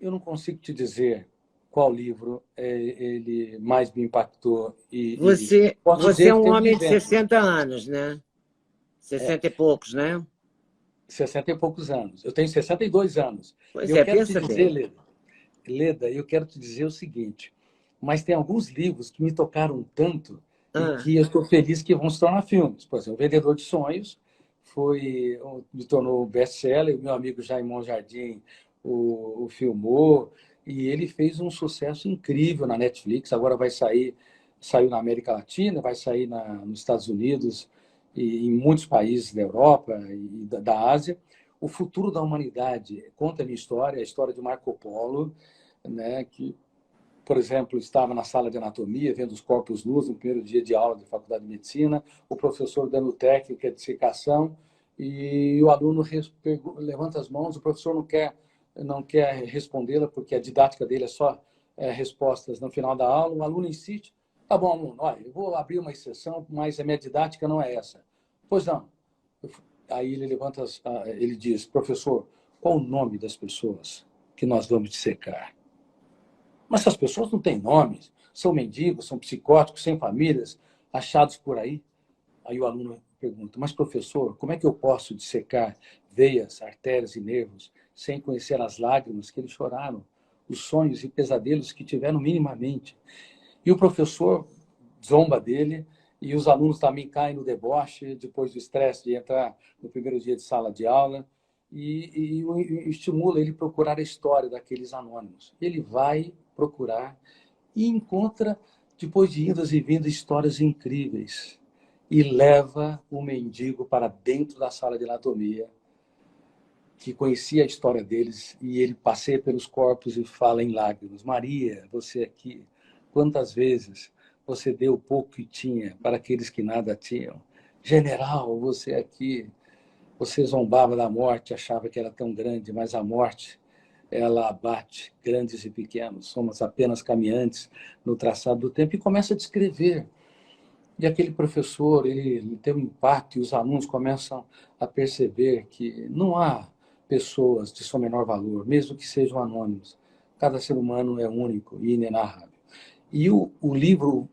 Eu não consigo te dizer qual livro ele mais me impactou. Você é um homem de 60 anos, né? 60 e poucos, né? 60 e poucos anos. Eu tenho 62 anos. Pois Eu quero pensa te dizer, bem. Leda, eu quero te dizer o seguinte, mas tem alguns livros que me tocaram tanto e que eu estou feliz que vão se tornar filmes. Por exemplo, O Vendedor de Sonhos me tornou best-seller, o meu amigo Jaimon Jardim o filmou, e ele fez um sucesso incrível na Netflix, agora saiu na América Latina, vai sair nos Estados Unidos e em muitos países da Europa e da Ásia. O Futuro da Humanidade conta a minha história, a história de Marco Polo, né, que, por exemplo, estava na sala de anatomia, vendo os corpos nus no primeiro dia de aula de faculdade de medicina, o professor dando técnica de dissecação, e o aluno levanta as mãos, o professor não quer respondê-la, porque a didática dele é só respostas no final da aula, o aluno insiste, tá bom, aluno, olha, eu vou abrir uma exceção, mas a minha didática não é essa. Pois não. Aí ele diz, professor, qual o nome das pessoas que nós vamos dissecar? Mas essas pessoas não têm nomes, são mendigos, são psicóticos, sem famílias, achados por aí. Aí o aluno pergunta, mas professor, como é que eu posso dissecar veias, artérias e nervos, sem conhecer as lágrimas que eles choraram, os sonhos e pesadelos que tiveram minimamente. E o professor zomba dele, e os alunos também caem no deboche, depois do estresse de entrar no primeiro dia de sala de aula, e estimula ele a procurar a história daqueles anônimos. Ele vai procurar e encontra, depois de idas e vindas, histórias incríveis. E leva o mendigo para dentro da sala de anatomia, que conhecia a história deles, e ele passeia pelos corpos e fala em lágrimas: Maria, você aqui, quantas vezes você deu o pouco que tinha para aqueles que nada tinham? General, você aqui, você zombava da morte, achava que era tão grande, mas a morte, ela abate grandes e pequenos. Somos apenas caminhantes no traçado do tempo. E começa a descrever. E aquele professor, ele tem um impacto, e os alunos começam a perceber que não há pessoas de seu menor valor, mesmo que sejam anônimos. Cada ser humano é único e inenarrável. E o livro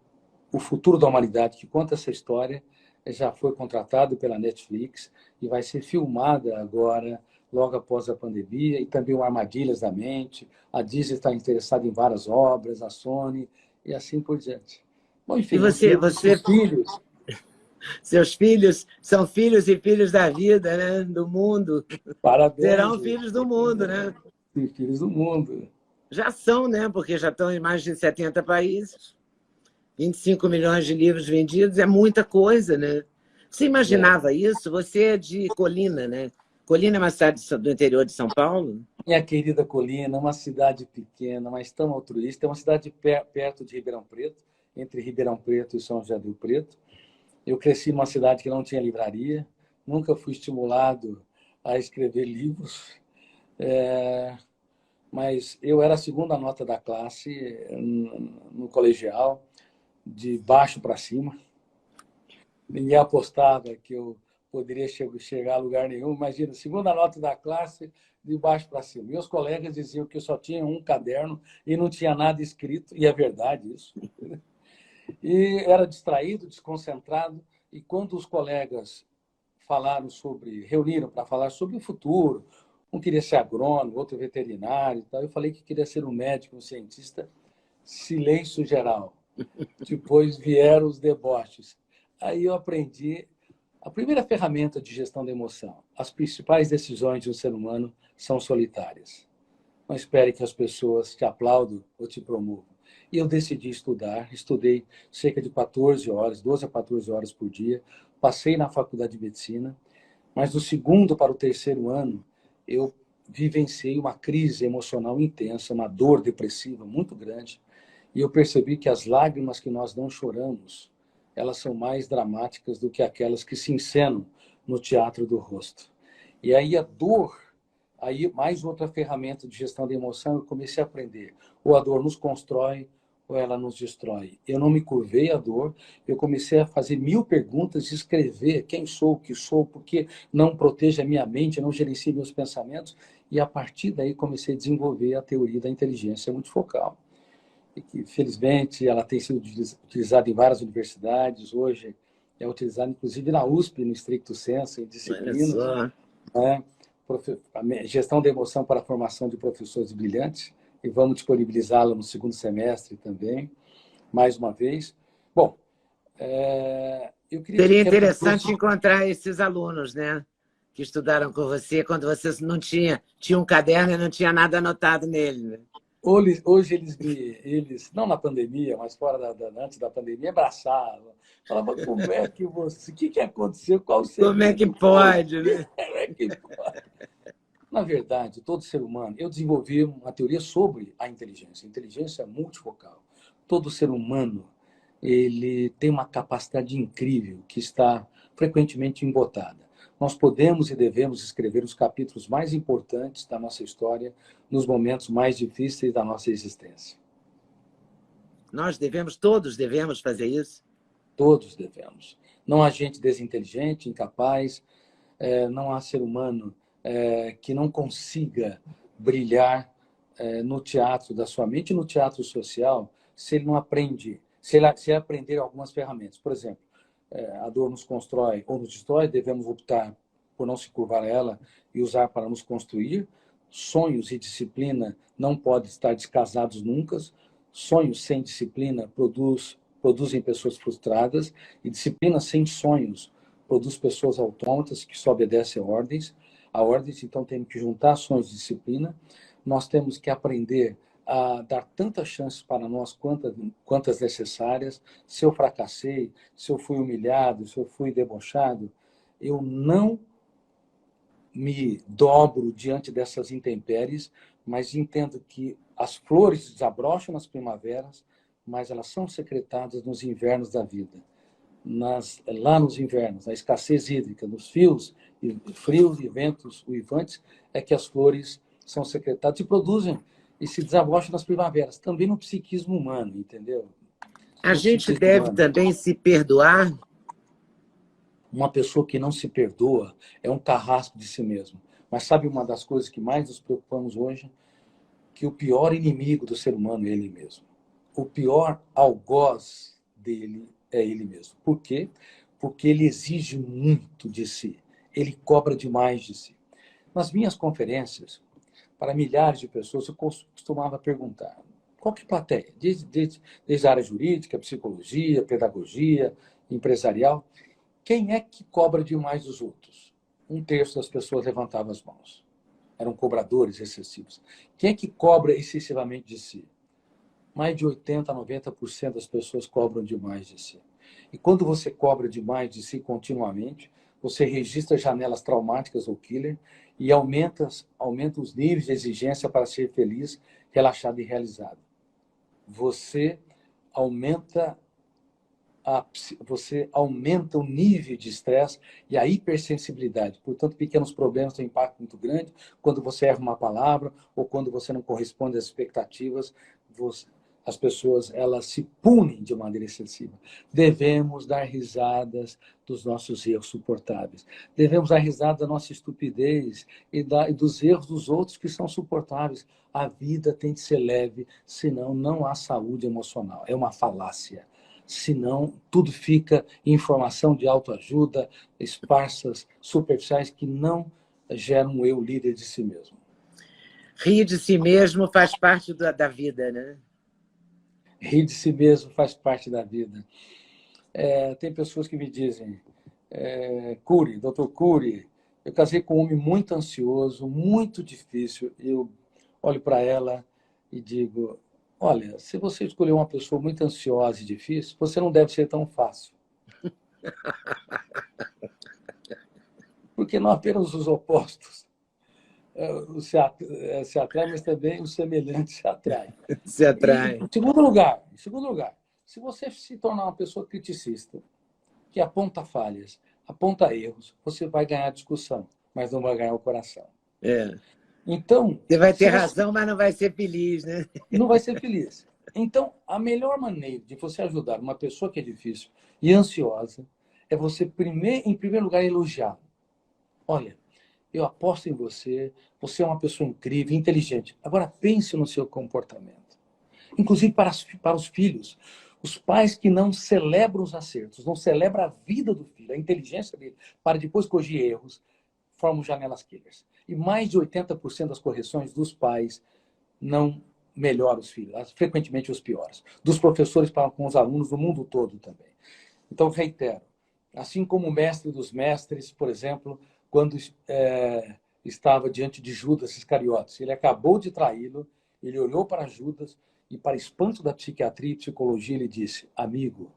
O Futuro da Humanidade, que conta essa história, já foi contratado pela Netflix e vai ser filmada agora, logo após a pandemia, e também o Armadilhas da Mente. A Disney está interessada em várias obras, a Sony, e assim por diante. Bom, E enfim, os filhos. Seus filhos são filhos e filhos da vida, né? Do mundo. Parabéns. Serão filhos do mundo, né? Sim, filhos do mundo. Já são, né? Porque já estão em mais de 70 países. 25 milhões de livros vendidos, é muita coisa, né? Você imaginava isso? Você é de Colina, né? Colina é uma cidade do interior de São Paulo? Minha querida Colina, uma cidade pequena, mas tão altruísta. É uma cidade perto de Ribeirão Preto, entre Ribeirão Preto e São José do Preto. Eu cresci numa cidade que não tinha livraria, nunca fui estimulado a escrever livros, mas eu era a segunda nota da classe no colegial, de baixo para cima. Ninguém apostava que eu poderia chegar a lugar nenhum. Imagina, segunda nota da classe, de baixo para cima. Meus colegas diziam que eu só tinha um caderno e não tinha nada escrito, e é verdade isso. E era distraído, desconcentrado, e quando os colegas reuniram para falar sobre o futuro, um queria ser agrônomo, outro veterinário e tal, eu falei que queria ser um médico, um cientista, silêncio geral. Depois vieram os deboches. Aí eu aprendi a primeira ferramenta de gestão da emoção. As principais decisões de um ser humano são solitárias. Não espere que as pessoas te aplaudam ou te promovam. E eu decidi estudar, estudei cerca de 14 horas, 12 a 14 horas por dia, passei na faculdade de medicina, mas do segundo para o terceiro ano, eu vivenciei uma crise emocional intensa, uma dor depressiva muito grande, e eu percebi que as lágrimas que nós não choramos, elas são mais dramáticas do que aquelas que se encenam no teatro do rosto. E aí a dor, aí mais outra ferramenta de gestão da emoção, eu comecei a aprender. Ou a dor nos constrói, ou ela nos destrói. Eu não me curvei à dor, eu comecei a fazer 1000 perguntas, escrever quem sou, o que sou, porque não protejo a minha mente, não gerencio meus pensamentos, e a partir daí comecei a desenvolver a teoria da inteligência multifocal. E que, felizmente, ela tem sido utilizada em várias universidades, hoje é utilizada inclusive na USP, no stricto sensu, em disciplinas, né? A gestão da emoção para a formação de professores brilhantes, e vamos disponibilizá-la no segundo semestre também, mais uma vez. Bom, eu queria... Seria interessante encontrar esses alunos, né? Que estudaram com você quando você não tinha um caderno e não tinha nada anotado nele, né? Hoje eles, não na pandemia, mas antes da pandemia, abraçavam. Falavam, como é que você... O que aconteceu? Qual o segredo? Como é que pode, né? Como é que pode? Na verdade, todo ser humano... Eu desenvolvi uma teoria sobre a inteligência multifocal. Todo ser humano, ele tem uma capacidade incrível que está frequentemente embotada. Nós podemos e devemos escrever os capítulos mais importantes da nossa história nos momentos mais difíceis da nossa existência. Todos devemos fazer isso? Todos devemos. Não há gente desinteligente, incapaz, não há ser humano que não consiga brilhar no teatro da sua mente e no teatro social se ele não aprende, se ele aprender algumas ferramentas. Por exemplo, a dor nos constrói ou nos destrói, devemos optar por não se curvar a ela e usar para nos construir. Sonhos e disciplina não podem estar descasados nunca. Sonhos sem disciplina produzem pessoas frustradas, e disciplina sem sonhos produz pessoas autômatas que só obedecem a ordens. Então temos que juntar sonhos e disciplina. Nós temos que aprender a dar tantas chances para nós quantas necessárias. Se eu fracassei, se eu fui humilhado, se eu fui debochado, eu não me dobro diante dessas intempéries, mas entendo que as flores desabrocham nas primaveras, mas elas são secretadas nos invernos da vida. Lá nos invernos, na escassez hídrica, nos frios e ventos uivantes, é que as flores são secretadas e produzem e se desabrocham nas primaveras. Também no psiquismo humano, entendeu? A gente deve também se perdoar. Uma pessoa que não se perdoa é um carrasco de si mesmo. Mas sabe uma das coisas que mais nos preocupamos hoje? Que o pior inimigo do ser humano é ele mesmo. O pior algoz dele é ele mesmo. Por quê? Porque ele exige muito de si. Ele cobra demais de si. Nas minhas conferências, para milhares de pessoas, eu costumava perguntar: qualquer plateia, desde a área jurídica, psicologia, pedagogia, empresarial, quem é que cobra demais dos outros? 1/3 das pessoas levantavam as mãos. Eram cobradores excessivos. Quem é que cobra excessivamente de si? Mais de 80% a 90% das pessoas cobram demais de si. E quando você cobra demais de si continuamente, você registra janelas traumáticas ou killer e aumenta os níveis de exigência para ser feliz, relaxado e realizado. Você aumenta o nível de estresse e a hipersensibilidade. Portanto, pequenos problemas têm um impacto muito grande. Quando você erra uma palavra ou quando você não corresponde às expectativas, as pessoas elas se punem de maneira excessiva. Devemos dar risadas dos nossos erros suportáveis. Devemos dar risada da nossa estupidez e dos erros dos outros que são suportáveis. A vida tem que ser leve, senão não há saúde emocional. É uma falácia. Senão, tudo fica em informação de autoajuda, esparsas, superficiais, que não geram um eu líder de si mesmo. Rir de si mesmo faz parte da vida, né? Rir de si mesmo faz parte da vida. Tem pessoas que me dizem, Cury, doutor Cury, eu casei com um homem muito ansioso, muito difícil. Eu olho para ela e digo: olha, se você escolher uma pessoa muito ansiosa e difícil, você não deve ser tão fácil. Porque não apenas os opostos se atraem, mas também os semelhantes se atraem. Se atrai. Em segundo lugar, se você se tornar uma pessoa criticista, que aponta falhas, aponta erros, você vai ganhar a discussão, mas não vai ganhar o coração. Então, você vai ter razão, mas não vai ser feliz, né? Não vai ser feliz. Então, a melhor maneira de você ajudar uma pessoa que é difícil e ansiosa é você, em primeiro lugar, elogiar. Olha, eu aposto em você, você é uma pessoa incrível, inteligente. Agora, pense no seu comportamento. Inclusive para os filhos. Os pais que não celebram os acertos, não celebram a vida do filho, a inteligência dele, para depois corrigir erros, formam janelas killers. E mais de 80% das correções dos pais não melhoram os filhos, frequentemente os piores. Dos professores para com os alunos do mundo todo também. Então, reitero, assim como o mestre dos mestres, por exemplo, quando estava diante de Judas Iscariotes, ele acabou de traí-lo, ele olhou para Judas e, para espanto da psiquiatria e psicologia, ele disse: amigo,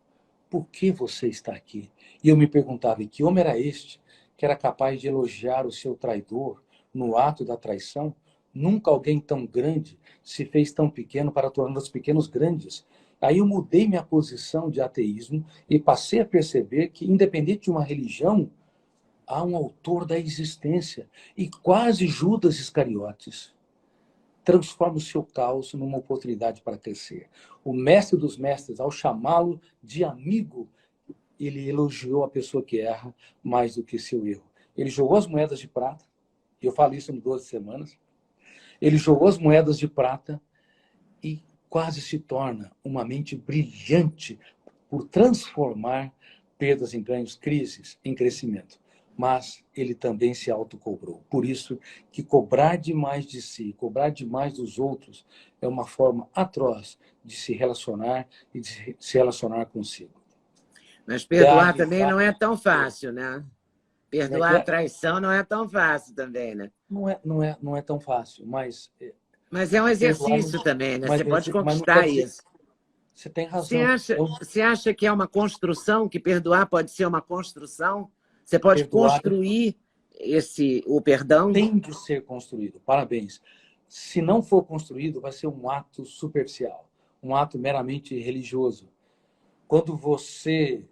por que você está aqui? E eu me perguntava: e que homem era este que era capaz de elogiar o seu traidor no ato da traição? Nunca alguém tão grande se fez tão pequeno para tornar os pequenos grandes. Aí eu mudei minha posição de ateísmo e passei a perceber que, independente de uma religião, há um autor da existência. E quase Judas Iscariotes transforma o seu caos numa oportunidade para crescer. O mestre dos mestres, ao chamá-lo de amigo, ele elogiou a pessoa que erra mais do que seu erro. Ele jogou as moedas de prata, e eu falo isso em 12 semanas, ele jogou as moedas de prata e quase se torna uma mente brilhante por transformar perdas em ganhos, crises em crescimento. mas ele também se autocobrou. Por isso que cobrar demais de si, cobrar demais dos outros, é uma forma atroz de se relacionar e de se relacionar consigo. Mas Dar perdoar também não é risada. tão fácil, né? Como é que Perdoar a é? traição não é tão fácil também, né? Não é tão fácil, mas Mas é um perdoar, exercício também, né? mas, Você pode mas não quer conquistar dizer. isso. Você tem Você razão. acha, você acha que é uma construção, que perdoar pode ser uma construção? Você pode Perdoar construir o perdão? tem de ser construído. Parabéns. Se não for construído, vai ser um ato superficial, um ato meramente religioso. Quando você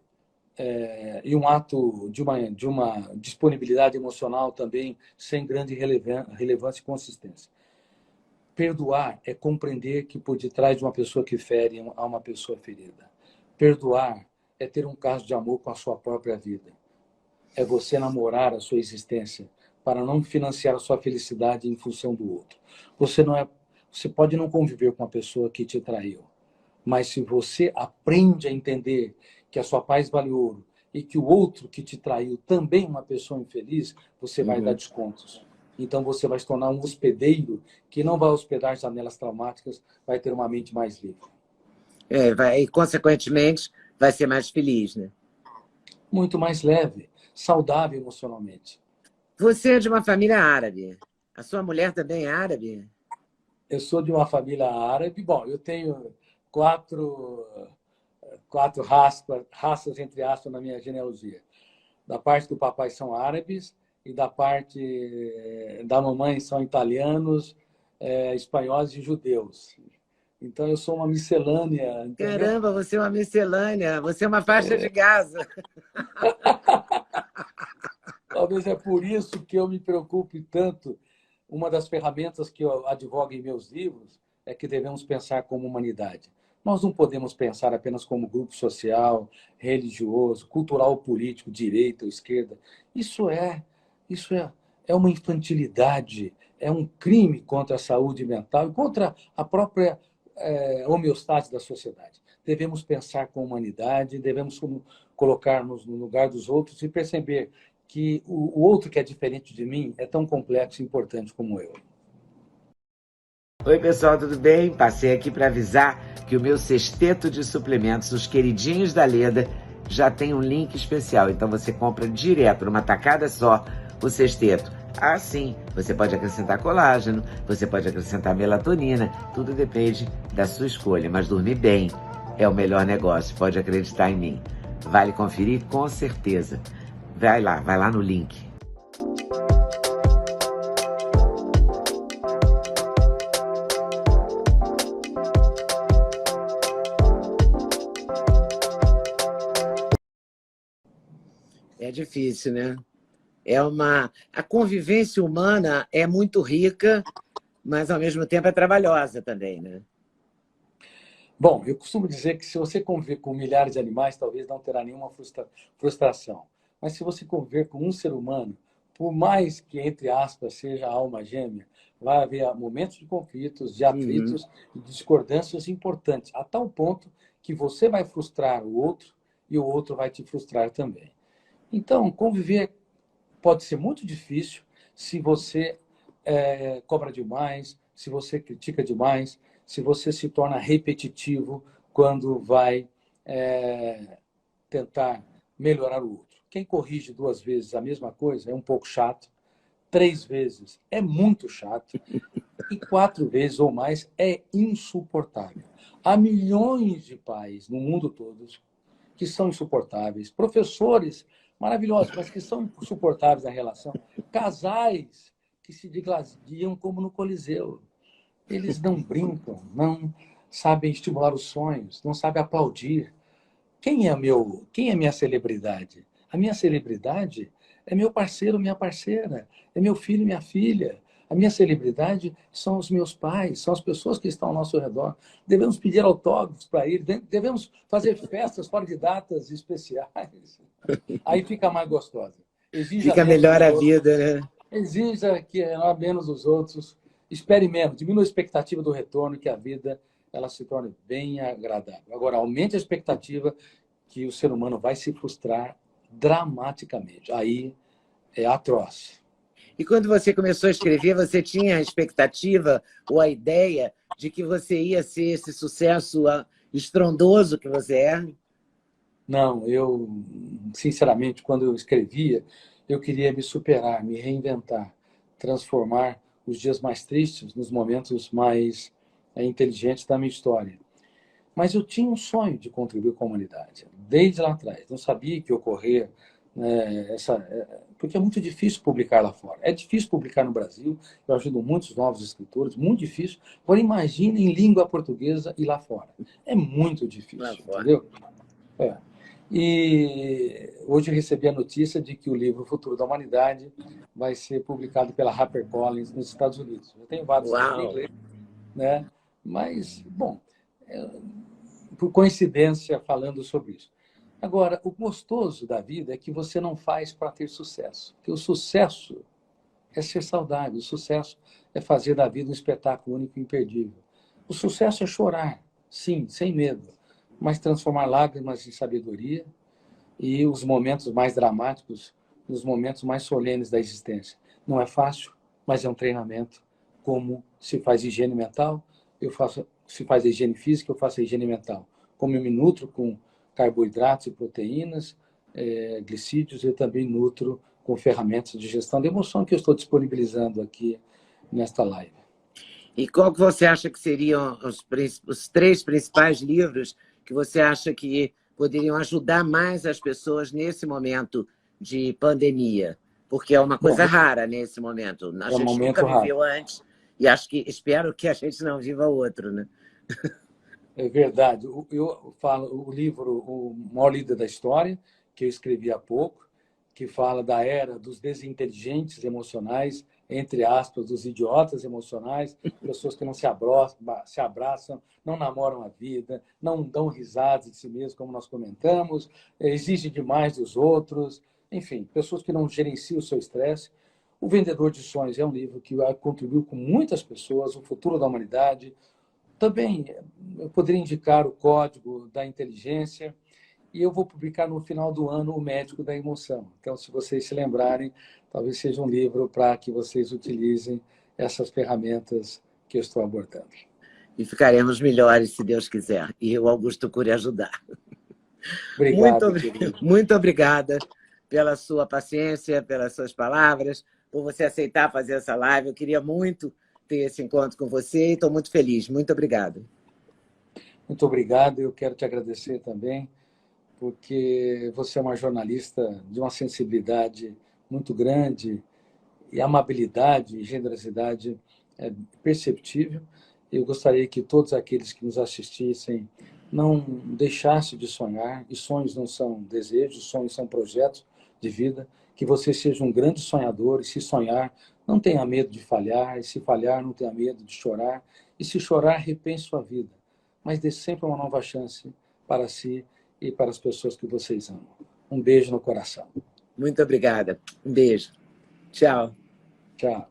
e um ato de uma disponibilidade emocional também sem grande relevância e consistência. Perdoar é compreender que por detrás de uma pessoa que fere há uma pessoa ferida. Perdoar é ter um caso de amor com a sua própria vida. É você namorar a sua existência para não financiar a sua felicidade em função do outro. Você pode não conviver com a pessoa que te traiu, mas se você aprende a entender que a sua paz vale ouro e que o outro que te traiu também é uma pessoa infeliz, você vai dar Uhum. descontos. Então você vai se tornar um hospedeiro que não vai hospedar janelas traumáticas, vai ter uma mente mais livre. E, consequentemente, vai ser mais feliz, né? Muito mais leve, saudável emocionalmente. Você é de uma família árabe. A sua mulher também é árabe? Eu sou de uma família árabe. Bom, eu tenho quatro raças, entre aspas, na minha genealogia. Da parte do papai são árabes e da parte da mamãe são italianos, espanhóis e judeus. Então eu sou uma miscelânea, entendeu? Caramba, você é uma miscelânea, você é uma faixa de Gaza. Talvez é por isso que eu me preocupe tanto. Uma das ferramentas que eu advogo em meus livros é que devemos pensar como humanidade. Nós não podemos pensar apenas como grupo social, religioso, cultural ou político, direita ou esquerda. Isso é, isso é uma infantilidade, é um crime contra a saúde mental e contra a própria homeostase da sociedade. Devemos pensar com humanidade, devemos colocar-nos no lugar dos outros e perceber que o outro que é diferente de mim é tão complexo e importante como eu. Oi, pessoal, tudo bem? Passei aqui para avisar que o meu sexteto de suplementos, os queridinhos da Leda, já tem um link especial. Então você compra direto, numa tacada só, o sexteto. Ah, sim, você pode acrescentar colágeno, você pode acrescentar melatonina, tudo depende da sua escolha. Mas dormir bem é o melhor negócio, pode acreditar em mim. Vale conferir com certeza. Vai lá no link. É difícil, né? A convivência humana é muito rica, mas ao mesmo tempo é trabalhosa também, né? Bom, eu costumo dizer que se você conviver com milhares de animais, talvez não terá nenhuma frustração. Mas se você conviver com um ser humano, por mais que, entre aspas, seja a alma gêmea, vai haver momentos de conflitos, de Uhum. atritos e discordâncias importantes, a tal ponto que você vai frustrar o outro e o outro vai te frustrar também. Então, conviver pode ser muito difícil se você cobra demais, se você critica demais, se você se torna repetitivo quando vai tentar melhorar o outro. Quem corrige 2 vezes a mesma coisa é um pouco chato, 3 vezes é muito chato e 4 vezes ou mais é insuportável. Há milhões de pais no mundo todo que são insuportáveis, professores maravilhosos, mas que são insuportáveis na relação, casais que se digladiam como no Coliseu. Eles não brincam, não sabem estimular os sonhos, não sabem aplaudir. Quem é minha celebridade? A minha celebridade é meu parceiro, minha parceira, é meu filho, minha filha. A minha celebridade são os meus pais, são as pessoas que estão ao nosso redor. Devemos pedir autógrafos para ir, devemos fazer festas fora de datas especiais. Aí fica mais gostosa. Exija Fica menos melhor dos a outros, vida, né? exija que não menos dos outros, espere menos, diminua a expectativa do retorno, que a vida ela se torne bem agradável. Agora, aumente a expectativa que o ser humano vai se frustrar dramaticamente. Aí é atroz. E quando você começou a escrever, você tinha a expectativa ou a ideia de que você ia ser esse sucesso estrondoso que você é? Não, eu, sinceramente, quando eu escrevia, eu queria me superar, me reinventar, transformar os dias mais tristes nos momentos mais inteligentes da minha história. Mas eu tinha um sonho de contribuir com a humanidade, desde lá atrás. Não sabia que ia ocorrer, né, porque é muito difícil publicar lá fora. É difícil publicar no Brasil, eu ajudo muitos novos escritores, muito difícil. Agora imagine em língua portuguesa e lá fora. É muito difícil, entendeu? É. E hoje eu recebi a notícia de que o livro O Futuro da Humanidade vai ser publicado pela HarperCollins nos Estados Unidos. Eu tenho vários livros em inglês, né? Mas, bom, por coincidência, falando sobre isso. Agora, o gostoso da vida é que você não faz para ter sucesso. Porque o sucesso é ser saudável, o sucesso é fazer da vida um espetáculo único e imperdível. O sucesso é chorar, sim, sem medo, mas transformar lágrimas em sabedoria e os momentos mais dramáticos nos momentos mais solenes da existência. Não é fácil, mas é um treinamento. Como se faz higiene mental, se faz a higiene física, eu faço a higiene mental. Como eu me nutro com carboidratos e proteínas, glicídios, eu também nutro com ferramentas de gestão de emoção que eu estou disponibilizando aqui nesta live. E qual que você acha que seriam os 3 principais livros que você acha que poderiam ajudar mais as pessoas nesse momento de pandemia? Porque é uma coisa rara nesse momento. A gente nunca viveu antes e espero que a gente não viva outro, né? É verdade. Eu falo o livro O Maior Líder da História, que eu escrevi há pouco, que fala da era dos desinteligentes emocionais, entre aspas, dos idiotas emocionais, pessoas que não se abraçam, não namoram a vida, não dão risadas de si mesmos, como nós comentamos, exigem demais dos outros, enfim, pessoas que não gerenciam o seu estresse. O Vendedor de Sonhos é um livro que contribuiu com muitas pessoas, o futuro da humanidade. Também eu poderia indicar o Código da Inteligência, e eu vou publicar no final do ano O Médico da Emoção. Então, se vocês se lembrarem, talvez seja um livro para que vocês utilizem essas ferramentas que eu estou abordando. E ficaremos melhores, se Deus quiser. E o Augusto Cury ajudar. Obrigado, muito obrigada pela sua paciência, pelas suas palavras, por você aceitar fazer essa live. Eu queria muito ter esse encontro com você e estou muito feliz. Muito obrigado. Muito obrigado. Eu quero te agradecer também, porque você é uma jornalista de uma sensibilidade muito grande e amabilidade e generosidade é perceptível. Eu gostaria que todos aqueles que nos assistissem não deixassem de sonhar, e sonhos não são desejos, sonhos são projetos de vida, que você seja um grande sonhador, e se sonhar, não tenha medo de falhar, e se falhar, não tenha medo de chorar, e se chorar, repense sua vida, mas dê sempre uma nova chance para si e para as pessoas que vocês amam. Um beijo no coração. Muito obrigada. Um beijo. Tchau. Tchau.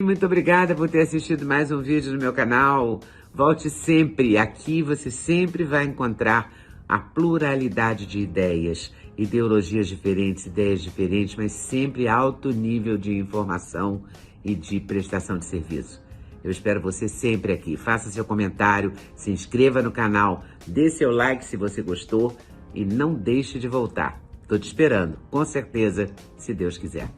Muito obrigada por ter assistido mais um vídeo no meu canal. Volte sempre. Aqui você sempre vai encontrar a pluralidade de ideias, ideologias diferentes, ideias diferentes, mas sempre alto nível de informação e de prestação de serviço. Eu espero você sempre aqui. Faça seu comentário, se inscreva no canal, dê seu like se você gostou e não deixe de voltar. Estou te esperando, com certeza, se Deus quiser.